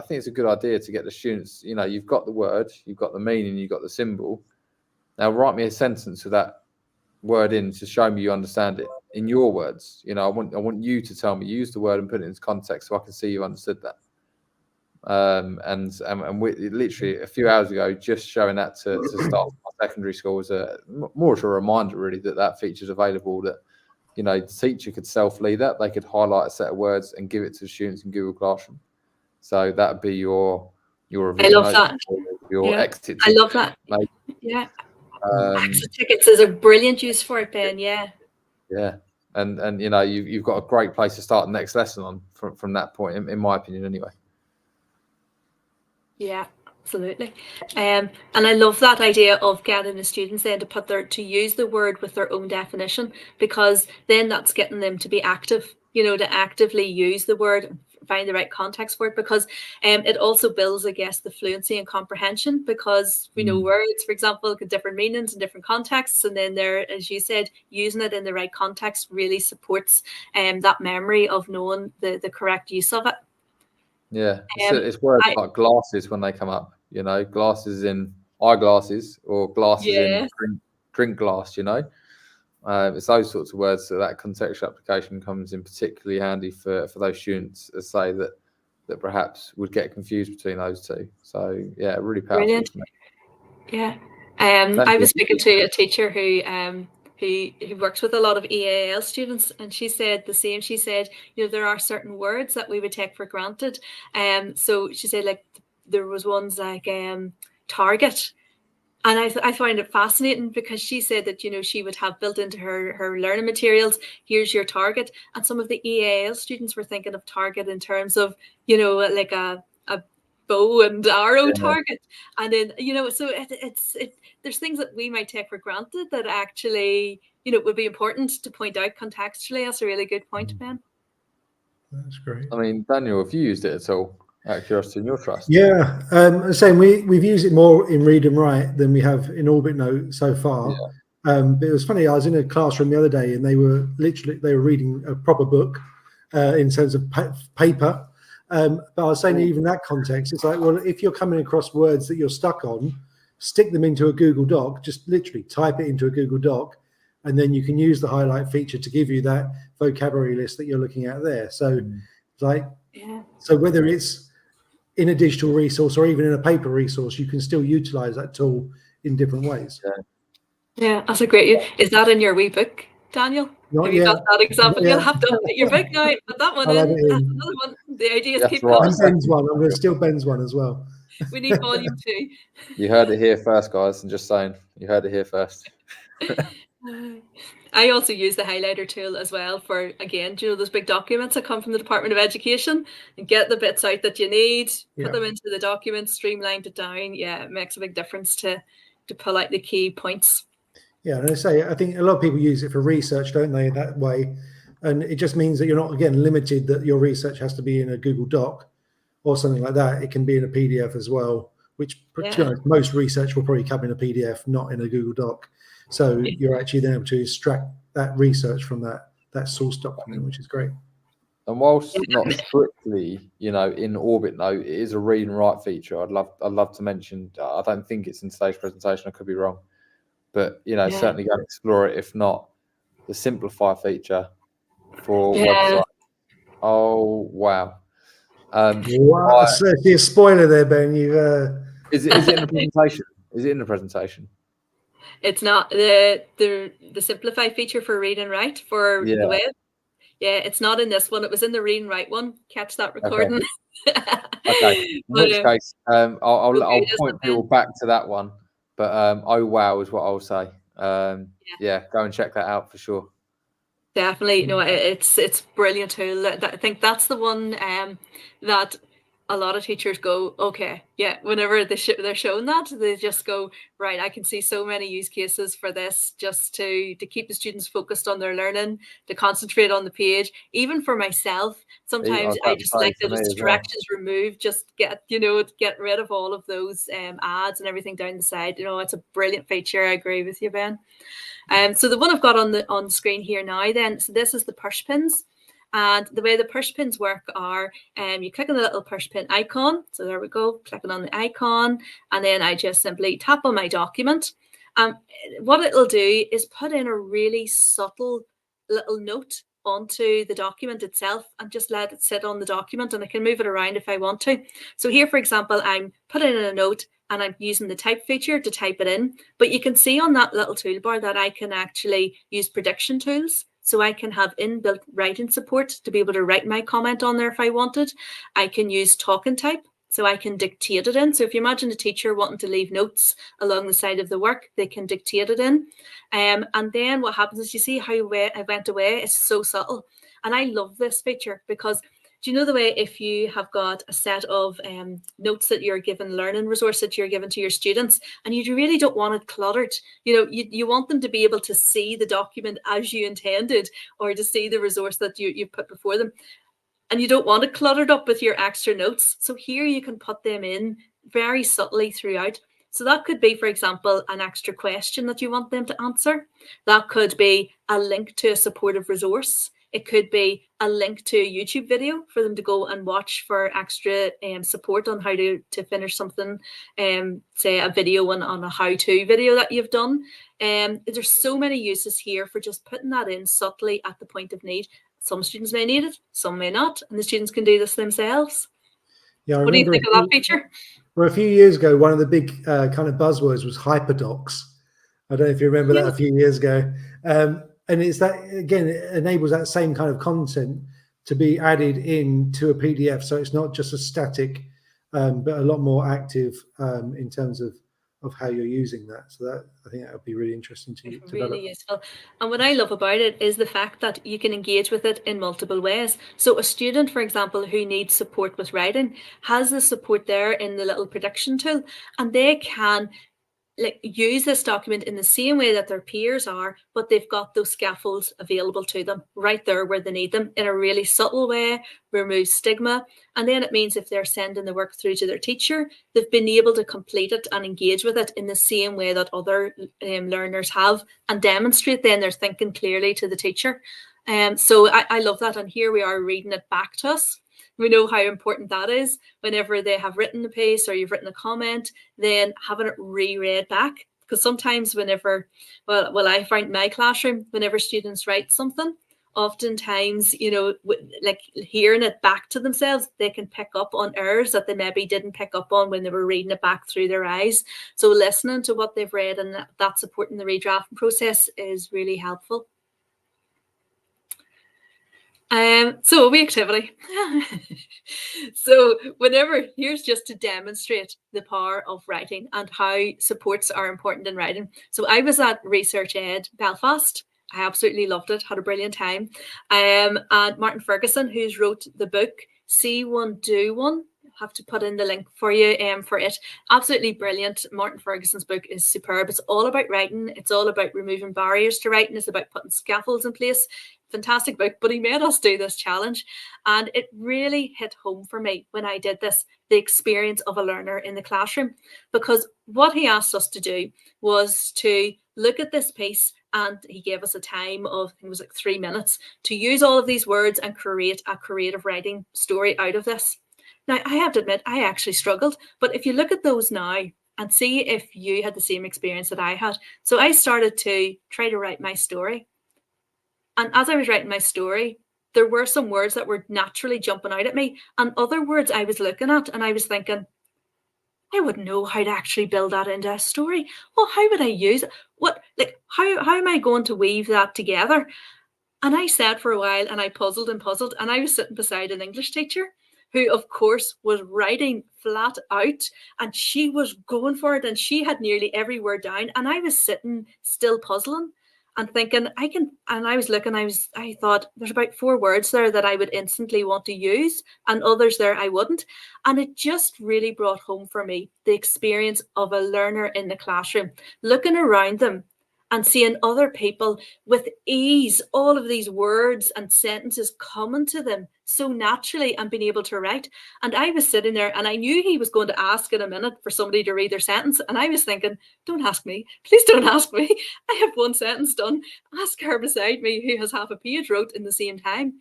think it's a good idea to get the students, you've got the word, you've got the meaning, you've got the symbol. Now write me a sentence with that word in to show me you understand it in your words. I want you to tell me, use the word and put it into context so I can see you understood that. And we literally a few hours ago, just showing that to staff at my secondary school was more of a reminder really that feature's available, that the teacher could self-lead that. They could highlight a set of words and give it to the students in Google Classroom. So that would be your
I love that.
Your exit
I love that.
maybe.
Yeah. Exit tickets is a brilliant use for it, Ben. Yeah.
Yeah. And you've got a great place to start the next lesson on from that point, in my opinion, anyway.
Yeah, absolutely. And I love that idea of getting the students then to use the word with their own definition, because then that's getting them to be active, to actively use the word, find the right context for it, because it also builds, I guess, the fluency and comprehension, because we know words, for example, get different meanings in different contexts, and then there, as you said, using it in the right context really supports that memory of knowing the correct use of it.
Yeah, it's words like glasses when they come up, glasses in eyeglasses or glasses in drink glass, it's those sorts of words that contextual application comes in particularly handy for those students, as say that perhaps would get confused between those two. So yeah, really powerful.
Brilliant. Yeah. I was speaking to a teacher who works with a lot of EAL students, and she said the same. She said, there are certain words that we would take for granted. So she said, like, there was ones like target. And I find it fascinating, because she said that, she would have built into her learning materials, here's your target. And some of the EAL students were thinking of target in terms of, like a bow and arrow target. And then, so there's things that we might take for granted that actually, would be important to point out contextually. That's a really good point, Ben.
That's great.
I mean, Daniel, have you used it at all? Out of curiosity, in your trust?
Yeah, saying we've used it more in read and write than we have in Orbitnote so far. Yeah. But it was funny. I was in a classroom the other day, and they were reading a proper book in terms of paper. But I was saying, even that context, it's like, well, if you're coming across words that you're stuck on, stick them into a Google Doc. Just literally type it into a Google Doc, and then you can use the highlight feature to give you that vocabulary list that you're looking at there. So, so whether it's in a digital resource or even in a paper resource, you can still utilize that tool in different ways.
Yeah, that's a great. Is that in your wee book, Daniel?
Not
Have you
yet.
got that example? You'll have to update your book now. Put that one in. That's another one. The idea is keep
coming. Ben's one. I'm going to steal Ben's one as well.
We need volume 2.
You heard it here first, guys. I'm just saying. You heard it here first.
I also use the highlighter tool as well for, again, those big documents that come from the Department of Education, and get the bits out that you need, put them into the document, streamlined it down. Yeah, it makes a big difference to pull out the key points. Yeah,
and I think a lot of people use it for research, don't they, that way? And it just means that you're not, again, limited that your research has to be in a Google Doc or something like that. It can be in a PDF as well, which, to be honest, most research will probably come in a PDF, not in a Google Doc. So you're actually then able to extract that research from that source document, which is great.
And whilst not strictly, in Orbitnote, it is a read and write feature. I'd love to mention. I don't think it's in today's presentation. I could be wrong, but certainly go and explore it. If not, the simplify feature for website. Oh wow!
Wow, so a spoiler there, Ben.
Is it in the presentation? Is it in the presentation?
It's not the simplify feature for read and write for the web. Yeah, it's not in this one. It was in the read and write one. Catch that recording.
Okay. In which case, I'll point people back to that one. But oh wow is what I'll say. Go and check that out for sure.
Definitely, it's brilliant tool. I think that's the one that a lot of teachers go, okay, yeah, whenever they're shown that, they just go, right, I can see so many use cases for this, just to keep the students focused on their learning, to concentrate on the page. Even for myself, sometimes I just like the distractions removed, just get rid of all of those ads and everything down the side. It's a brilliant feature. I agree with you, Ben. So the one I've got on the screen here now, then, so this is the push pins. And the way the push pins work are, you click on the little push pin icon. So there we go, clicking on the icon. And then I just simply tap on my document. What it'll do is put in a really subtle little note onto the document itself and just let it sit on the document, and I can move it around if I want to. So here, for example, I'm putting in a note and I'm using the type feature to type it in. But you can see on that little toolbar that I can actually use prediction tools. So I can have inbuilt writing support to be able to write my comment on there if I wanted. I can use talk and type, so I can dictate it in. So if you imagine a teacher wanting to leave notes along the side of the work, they can dictate it in. And then what happens is, you see how I went away? It's so subtle. And I love this feature because, do you know the way if you have got a set of notes that you're given, learning resource that you're given to your students, and you really don't want it cluttered? You want them to be able to see the document as you intended, or to see the resource that you put before them. And you don't want it cluttered up with your extra notes. So here you can put them in very subtly throughout. So that could be, for example, an extra question that you want them to answer. That could be a link to a supportive resource. It could be a link to a YouTube video for them to go and watch for extra support on how to finish something, say a video on a how-to video that you've done. There's so many uses here for just putting that in subtly at the point of need. Some students may need it, some may not, and the students can do this themselves.
Yeah,
what do you think of that feature?
Well, a few years ago, one of the big kind of buzzwords was hyperdocs. I don't know if you remember that a few years ago. And it's that, again, it enables that same kind of content to be added into a PDF. So it's not just a static, but a lot more active in terms of how you're using that. So that, I think that would be really interesting to develop.
Really useful. And what I love about it is the fact that you can engage with it in multiple ways. So a student, for example, who needs support with writing has the support there in the little prediction tool, and they can use this document in the same way that their peers are, but they've got those scaffolds available to them right there where they need them, in a really subtle way, remove stigma. And then it means if they're sending the work through to their teacher, they've been able to complete it and engage with it in the same way that other learners have, and demonstrate then they're thinking clearly to the teacher. So I love that. And here we are reading it back to us. We know how important that is. Whenever they have written a piece or you've written a comment, then having it reread back. Because sometimes whenever, well, I find in my classroom, whenever students write something, oftentimes, like hearing it back to themselves, they can pick up on errors that they maybe didn't pick up on when they were reading it back through their eyes. So listening to what they've read and that supporting the redrafting process is really helpful. So a wee activity. So here's just to demonstrate the power of writing and how supports are important in writing. So I was at Research Ed Belfast. I absolutely loved it, had a brilliant time. And Martin Ferguson, who's wrote the book See One, Do One, have to put in the link for you for it. Absolutely brilliant. Martin Ferguson's book is superb. It's all about writing. It's all about removing barriers to writing. It's about putting scaffolds in place. Fantastic book, but he made us do this challenge, and it really hit home for me when I did this, the experience of a learner in the classroom, because what he asked us to do was to look at this piece, and he gave us a time of, I think it was like 3 minutes, to use all of these words and create a creative writing story out of this. Now, I have to admit, I actually struggled, but if you look at those now and see if you had the same experience that I had. So I started to try to write my story. And as I was writing my story, there were some words that were naturally jumping out at me, and other words I was looking at and I was thinking, I wouldn't know how to actually build that into a story. Well, how would I use it? How am I going to weave that together? And I sat for a while and I puzzled, and I was sitting beside an English teacher who, of course, was writing flat out, and she was going for it, and she had nearly every word down, and I was sitting still puzzling. and thinking I thought there's about 4 words there that I would instantly want to use, and others there I wouldn't. And it just really brought home for me the experience of a learner in the classroom, looking around them and seeing other people with ease, all of these words and sentences coming to them so naturally and being able to write. And I was sitting there and I knew he was going to ask in a minute for somebody to read their sentence. And I was thinking, don't ask me. Please don't ask me. I have 1 sentence done. Ask her beside me who has half a page wrote in the same time.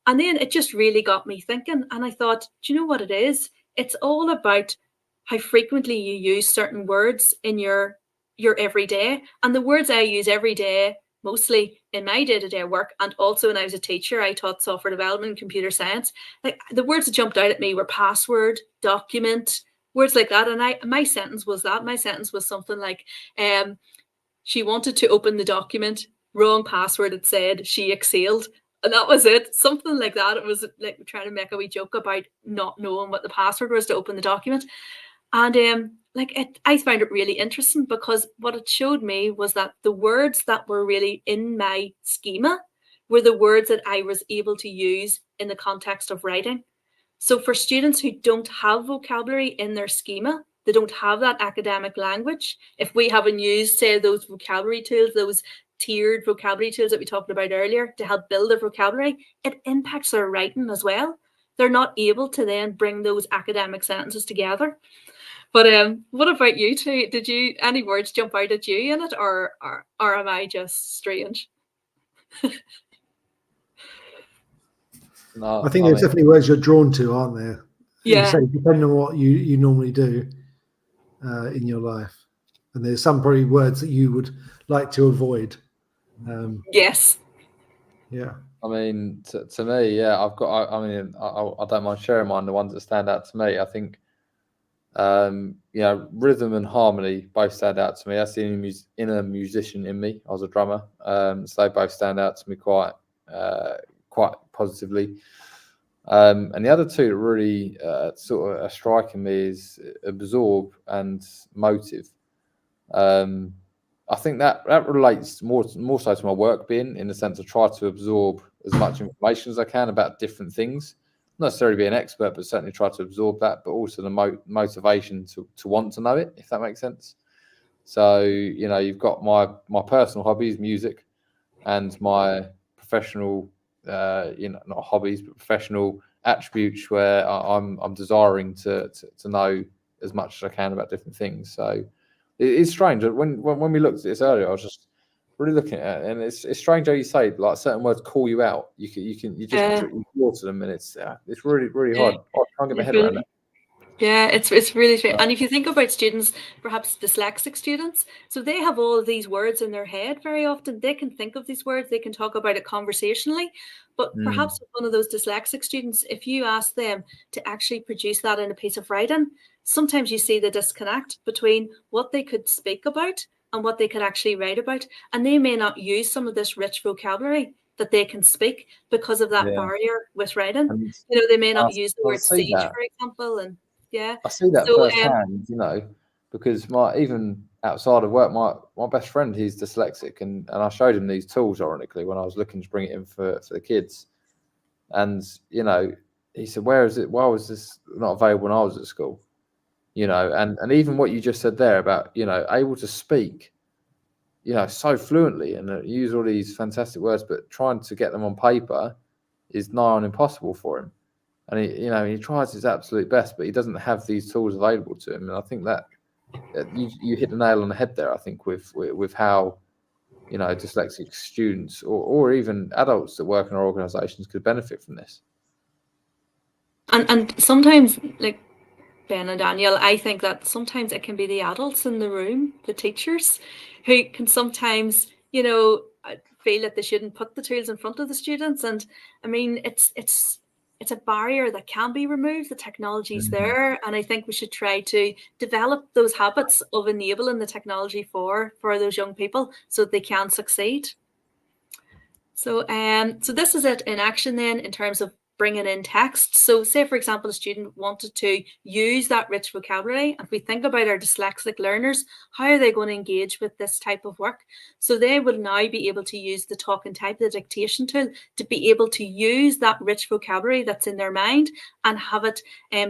And then it just really got me thinking. And I thought, do you know what it is? It's all about how frequently you use certain words in your everyday. And the words I use every day, mostly in my day-to-day work, and also when I was a teacher, I taught software development and computer science. Like, the words that jumped out at me were password, document, words like that. And my sentence was that. My sentence was something like, she wanted to open the document, wrong password, it said, she exhaled. And that was it. Something like that. It was like trying to make a wee joke about not knowing what the password was to open the document. And I found it really interesting, because what it showed me was that the words that were really in my schema were the words that I was able to use in the context of writing. So for students who don't have vocabulary in their schema, they don't have that academic language. If we haven't used, say, those vocabulary tools, those tiered vocabulary tools that we talked about earlier to help build their vocabulary, it impacts their writing as well. They're not able to then bring those academic sentences together. But what about you two? Did any words jump out at you in it, or am I just strange?
No,
I think there's definitely words you're drawn to, aren't there?
Yeah.
So depending on what you normally do in your life, and there's some probably words that you would like to avoid.
Yes.
Yeah.
I mean, to me, yeah, I don't mind sharing mine. The ones that stand out to me, I think, rhythm and harmony both stand out to me. That's the inner musician in me. I was a drummer, so they both stand out to me quite positively. And the other two that really sort of are striking me is absorb and motive. I think that relates more so to my work being, in the sense of try to absorb as much information as I can about different things. Not necessarily be an expert, but certainly try to absorb that, but also the motivation to want to know it, if that makes sense. So, you've got my personal hobbies, music, and my professional, not hobbies, but professional attributes where I'm desiring to know as much as I can about different things. So it's strange. When we looked at this earlier, I was just really looking at it, and it's strange how you say, like, certain words call you out. You just draw to them, and it's really, really hard. I can't get my head around it.
Yeah, it's really strange. And if you think about students, perhaps dyslexic students, so they have all of these words in their head very often. They can think of these words, they can talk about it conversationally. But perhaps one of those dyslexic students, if you ask them to actually produce that in a piece of writing, sometimes you see the disconnect between what they could speak about and what they could actually write about. And they may not use some of this rich vocabulary that they can speak because of that barrier with writing.
And
they may not use the word sage,
that.
for example, and yeah,
I see that firsthand, because even outside of work, my best friend, he's dyslexic, and I showed him these tools, ironically, when I was looking to bring it in for the kids. And, he said, where is it? Why was this not available when I was at school? And even what you just said there about, able to speak, so fluently and use all these fantastic words, but trying to get them on paper is nigh on impossible for him. And he tries his absolute best, but he doesn't have these tools available to him. And I think that you hit the nail on the head there. I think with how dyslexic students or even adults that work in our organisations could benefit from this.
And sometimes, like Ben and Danielle, I think that sometimes it can be the adults in the room, the teachers, who can sometimes feel that they shouldn't put the tools in front of the students. And I mean, it's a barrier that can be removed. The technology's there, and I think we should try to develop those habits of enabling the technology for those young people so that they can succeed. So this is it in action then, in terms of bringing in text. So say, for example, a student wanted to use that rich vocabulary. If we think about our dyslexic learners, how are they going to engage with this type of work? So they will now be able to use the talk and type, the dictation tool, to be able to use that rich vocabulary that's in their mind and have it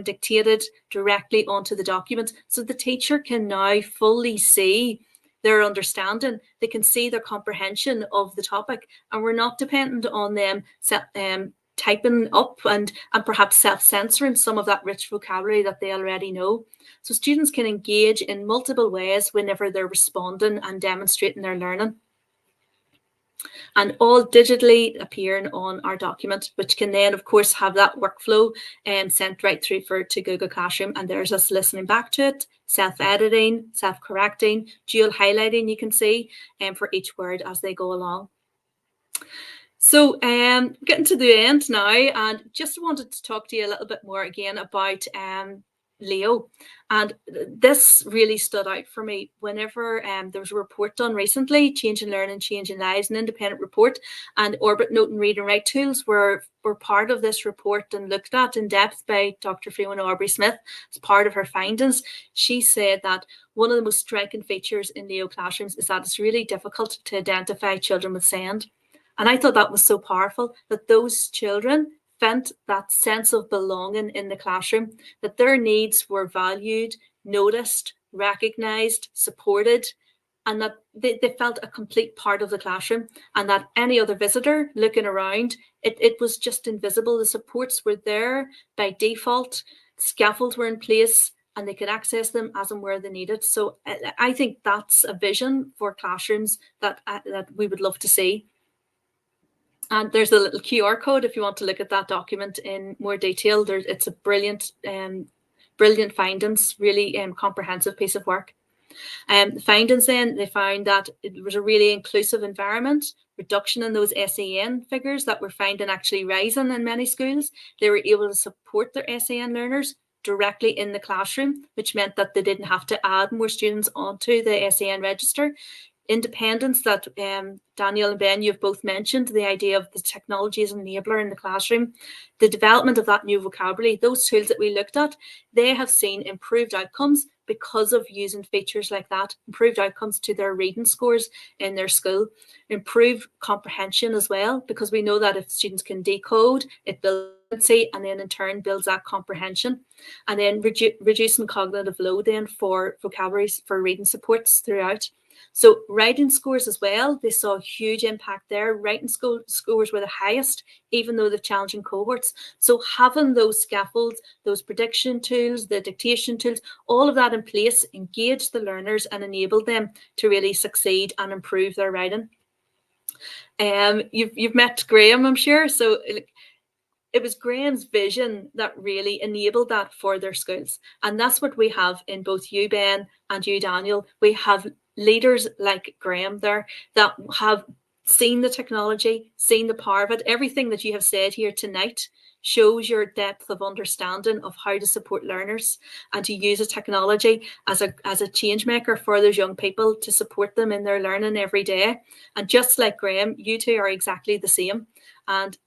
dictated directly onto the document. So the teacher can now fully see their understanding. They can see their comprehension of the topic, and we're not dependent on them typing up and perhaps self-censoring some of that rich vocabulary that they already know. So students can engage in multiple ways whenever they're responding and demonstrating their learning. And all digitally appearing on our document, which can then, of course, have that workflow sent right through to Google Classroom. And there's us listening back to it, self-editing, self-correcting, dual highlighting, you can see, for each word as they go along. So getting to the end now, and just wanted to talk to you a little bit more again about Leo. And this really stood out for me whenever there was a report done recently, Changing Learning, Changing Lives, an independent report, and Orbitnote and Read and Write tools were part of this report and looked at in depth by Dr. Fiona Aubrey-Smith as part of her findings. She said that one of the most striking features in Leo classrooms is that it's really difficult to identify children with SEND. And I thought that was so powerful, that those children felt that sense of belonging in the classroom, that their needs were valued, noticed, recognised, supported, and that they felt a complete part of the classroom, and that any other visitor looking around, it was just invisible. The supports were there by default, scaffolds were in place, and they could access them as and where they needed. So I think that's a vision for classrooms that we would love to see. And there's a little QR code if you want to look at that document in more detail. It's a brilliant findings, really comprehensive piece of work. The findings then, they found that it was a really inclusive environment, reduction in those SEN figures that we're finding actually rising in many schools. They were able to support their SEN learners directly in the classroom, which meant that they didn't have to add more students onto the SEN register. Independence that Danielle and Ben, you've both mentioned, the idea of the technology as an enabler in the classroom, the development of that new vocabulary, those tools that we looked at, they have seen improved outcomes because of using features like that, improved outcomes to their reading scores in their school, improved comprehension as well, because we know that if students can decode, it builds fluency and then in turn builds that comprehension, and then reducing cognitive load then for vocabularies, for reading supports throughout. So writing scores as well, they saw a huge impact there. Writing scores were the highest, even though the challenging cohorts. So having those scaffolds, those prediction tools, the dictation tools, all of that in place, engaged the learners and enabled them to really succeed and improve their writing. You've met Graham, I'm sure. So it was Graham's vision that really enabled that for their schools. And that's what we have in both you, Ben, and you, Daniel. We have leaders like Graham there that have seen the technology, seen the power of it. Everything that you have said here tonight shows your depth of understanding of how to support learners and to use a technology as a change maker for those young people to support them in their learning every day. And just like Graham, you two are exactly the same. And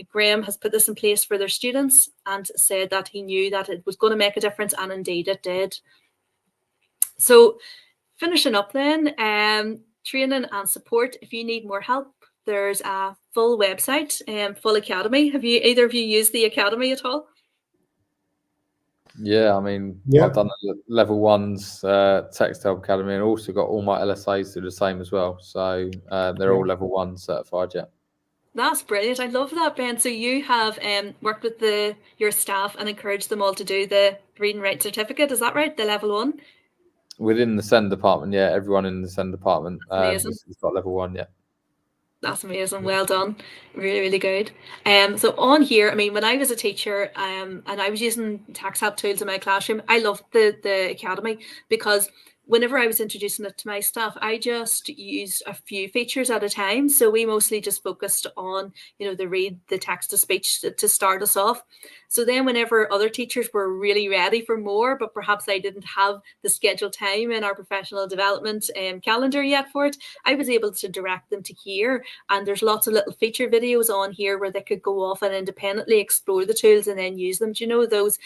Graham has put this in place for their students and said that he knew that it was going to make a difference, and indeed it did. So finishing up then, training and support. If you need more help, there's a full website, full academy. Have you, either of you, used the academy at all?
Yeah, I mean, I've done level ones, Texthelp Academy, and also got all my LSAs do the same as well. So they're all level one certified, yeah.
That's brilliant. I love that, Ben. So you have worked with your staff and encouraged them all to do the read and write certificate. Is that right? The level one?
Within the SEND department, yeah. Everyone in the SEND department has got level one, yeah. That's
amazing. Well done. Really, really good. So on here, I mean, when I was a teacher and I was using Texthelp tools in my classroom, I loved the academy because whenever I was introducing it to my staff, I just used a few features at a time. So we mostly just focused on, the read, the text to speech to start us off. So then whenever other teachers were really ready for more, but perhaps they didn't have the scheduled time in our professional development calendar yet for it, I was able to direct them to here. And there's lots of little feature videos on here where they could go off and independently explore the tools and then use them. Do you know those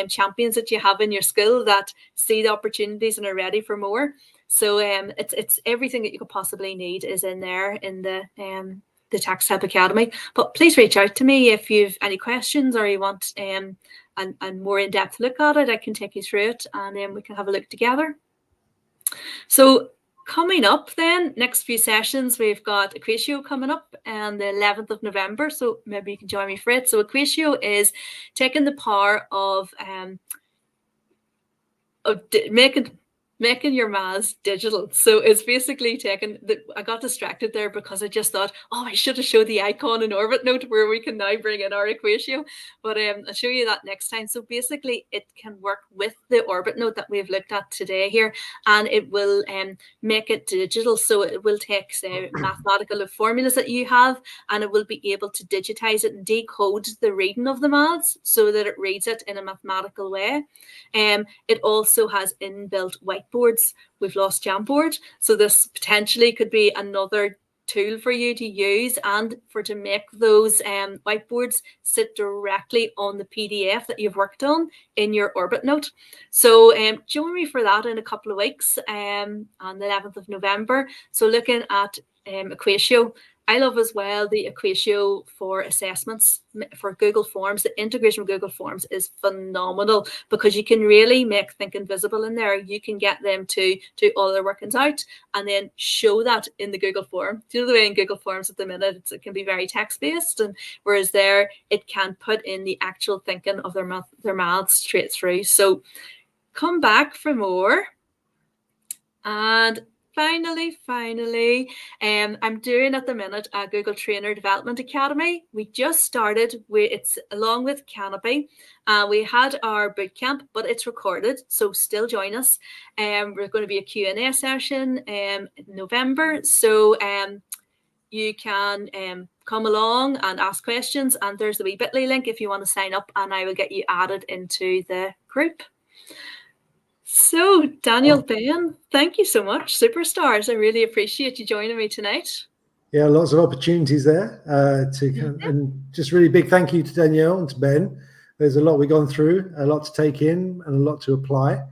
champions that you have in your school that see the opportunities and are ready for more? So it's everything that you could possibly need is in there in the Texthelp Academy. But please reach out to me if you've any questions or you want a more in-depth look at it. I can take you through it and then we can have a look together. So coming up then, next few sessions, we've got Equatio coming up on the 11th of November. So maybe you can join me for it. So Equatio is taking the power of making your maths digital. So it's basically I got distracted there because I just thought, I should have showed the icon in Orbitnote where we can now bring in our Equatio, but I'll show you that next time. So basically it can work with the Orbitnote that we've looked at today here, and it will make it digital. So it will take, say, mathematical formulas that you have, and it will be able to digitize it and decode the reading of the maths so that it reads it in a mathematical way. It also has inbuilt whiteboards. We've lost Jamboard, so this potentially could be another tool for you to use and to make those whiteboards sit directly on the PDF that you've worked on in your Orbitnote. So join me for that in a couple of weeks on the 11th of November. So looking at Equatio. I love as well the Equatio for assessments for Google Forms. The integration with Google Forms is phenomenal because you can really make thinking visible in there. You can get them to do all their workings out and then show that in the Google Form. Do you know the way in Google Forms at the minute it can be very text-based, and whereas there it can put in the actual thinking of their maths straight through. So come back for more. And finally, I'm doing at the minute a Google Trainer Development Academy. We just started. It's along with Canopy. We had our boot camp, but it's recorded, so still join us. We're going to be a Q&A session in November, so you can come along and ask questions. And there's the wee bit.ly link if you want to sign up, and I will get you added into the group. So, Daniel, Ben, thank you so much. Superstars. I really appreciate you joining me tonight.
Yeah, lots of opportunities there and just really big thank you to Danielle and to Ben. There's a lot we've gone through, a lot to take in and a lot to apply.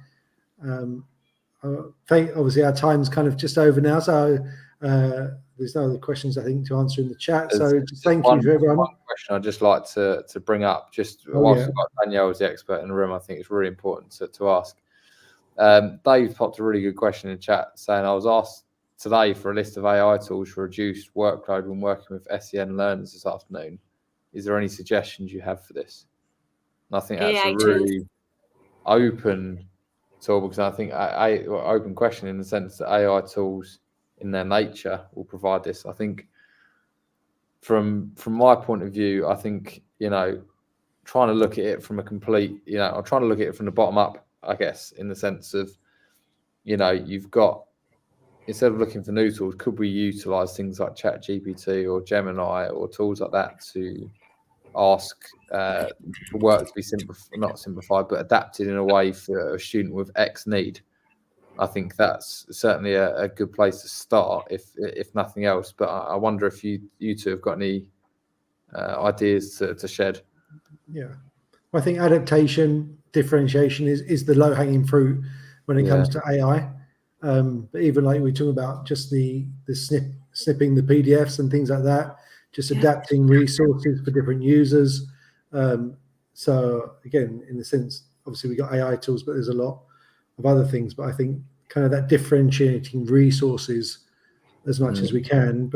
Obviously, our time's kind of just over now, so there's no other questions, I think, to answer in the chat. So just thank you to everyone.
One question I'd just like to bring up, just whilst we've got Danielle as the expert in the room, I think it's really important to ask. Dave popped a really good question in the chat saying, I was asked today for a list of AI tools for reduced workload when working with SEN learners this afternoon. Is there any suggestions you have for this? And I think that's AI a really tools. Open tool, because I think open question in the sense that AI tools in their nature will provide this. I think from my point of view, I think, trying to look at it from a complete, I'm trying to look at it from the bottom up, I guess, in the sense of, you've got, instead of looking for new tools, could we utilize things like ChatGPT or Gemini or tools like that to ask for work to be not simplified, but adapted in a way for a student with X need? I think that's certainly a good place to start, if nothing else. But I wonder if you two have got any ideas to shed.
Yeah, I think adaptation, differentiation is the low-hanging fruit when it comes to AI. But even like we talk about just the snipping the PDFs and things like that, just adapting resources for different users. So again, in the sense, obviously we got AI tools, but there's a lot of other things. But I think kind of that differentiating resources as much as we can.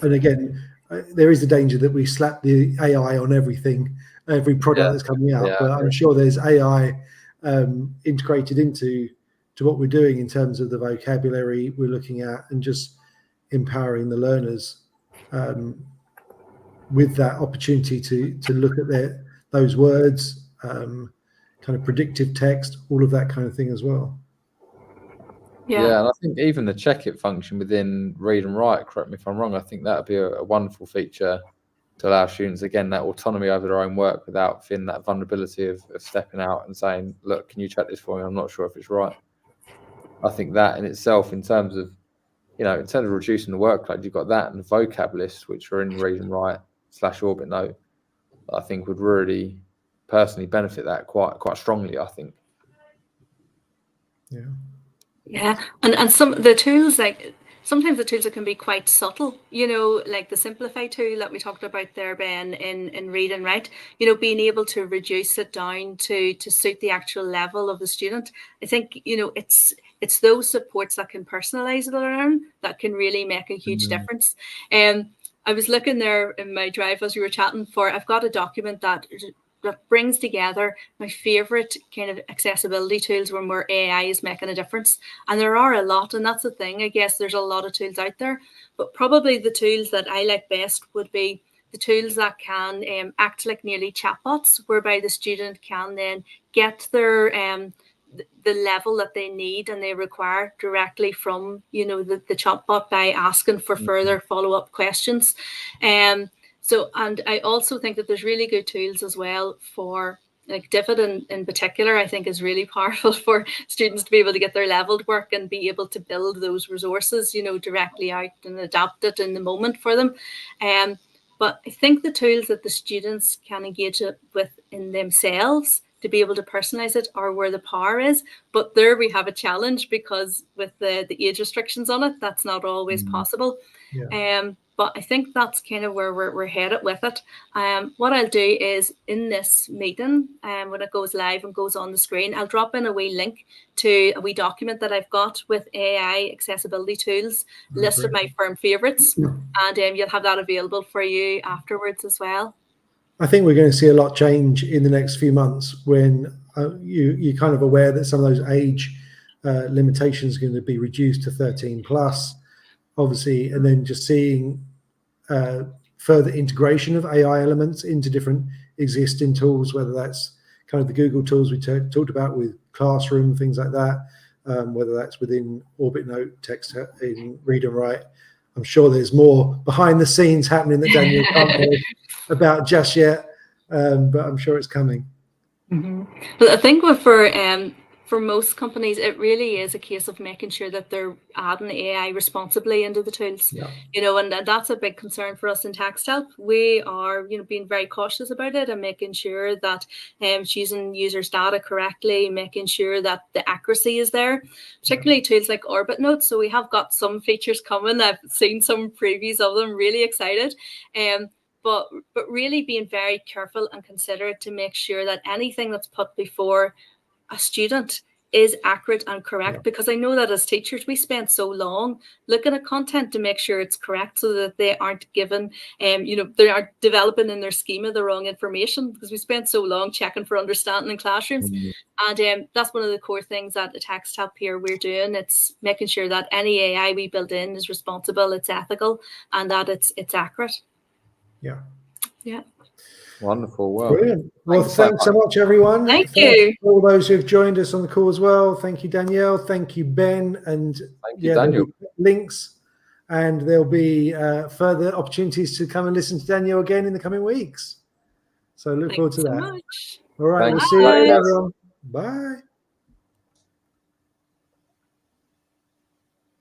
And again, there is a danger that we slap the AI on everything, every product that's coming out. But I'm sure there's AI integrated into what we're doing in terms of the vocabulary we're looking at and just empowering the learners with that opportunity to look at those words, kind of predictive text, all of that kind of thing as well.
Yeah, and I think even the check it function within read and write, correct me if I'm wrong, I think that would be a wonderful feature to allow students, again, that autonomy over their own work without feeling that vulnerability of stepping out and saying, look, can you check this for me? I'm not sure if it's right. I think that in itself, in terms of reducing the workload, you've got that and the vocab lists, which are in read and write / Orbitnote, I think would really personally benefit that quite strongly, I think.
Yeah, and some the tools, like sometimes the tools that can be quite subtle, like the Simplify tool that we talked about there, Ben, in read and write, being able to reduce it down to suit the actual level of the student. I think, it's those supports that can personalize the learning that can really make a huge difference. I was looking there in my drive as we were chatting I've got a document that brings together my favorite kind of accessibility tools where AI is making a difference. And there are a lot, and that's the thing. I guess there's a lot of tools out there, but probably the tools that I like best would be the tools that can act like nearly chatbots, whereby the student can then get their the level that they need and they require directly from the chatbot by asking for further follow-up questions. So, and I also think that there's really good tools as well for, like Diffid in particular, I think is really powerful for students to be able to get their leveled work and be able to build those resources, directly out and adapt it in the moment for them. But I think the tools that the students can engage with in themselves to be able to personalize it are where the power is. But there we have a challenge, because with the age restrictions on it, that's not always possible. But I think that's kind of where we're headed with it. What I'll do is in this meeting, when it goes live and goes on the screen, I'll drop in a wee link to a wee document that I've got with AI accessibility tools, list of my firm favorites, and you'll have that available for you afterwards as well.
I think we're going to see a lot change in the next few months when you're kind of aware that some of those age limitations are going to be reduced to 13 plus, obviously, and then just seeing further integration of AI elements into different existing tools, whether that's kind of the Google tools we talked about with Classroom, things like that, whether that's within Orbitnote, text in read and write. I'm sure there's more behind the scenes happening that Daniel can't tell us about just yet, but I'm sure it's coming.
But I think for most companies, it really is a case of making sure that they're adding AI responsibly into the tools. And that's a big concern for us in Texthelp. We are, being very cautious about it and making sure that it's using users' data correctly, making sure that the accuracy is there, particularly tools like Orbitnote. So we have got some features coming. I've seen some previews of them, really excited. But really being very careful and considerate to make sure that anything that's put before a student is accurate and correct, because I know that as teachers we spend so long looking at content to make sure it's correct, so that they aren't given they aren't developing in their schema the wrong information, because we spend so long checking for understanding in classrooms. And that's one of the core things that at Texthelp here we're doing. It's making sure that any AI we build in is responsible, it's ethical, and that it's accurate. Yeah.
Wonderful. Well,
brilliant. Well, thanks so much, everyone.
Thank you.
All those who have joined us on the call as well. Thank you, Danielle. Thank you, Ben. And
thank you, Daniel.
Links, and there'll be further opportunities to come and listen to Danielle again in the coming weeks. So look forward to that.
Much.
All right.
Thanks.
We'll see you later, everyone. Bye.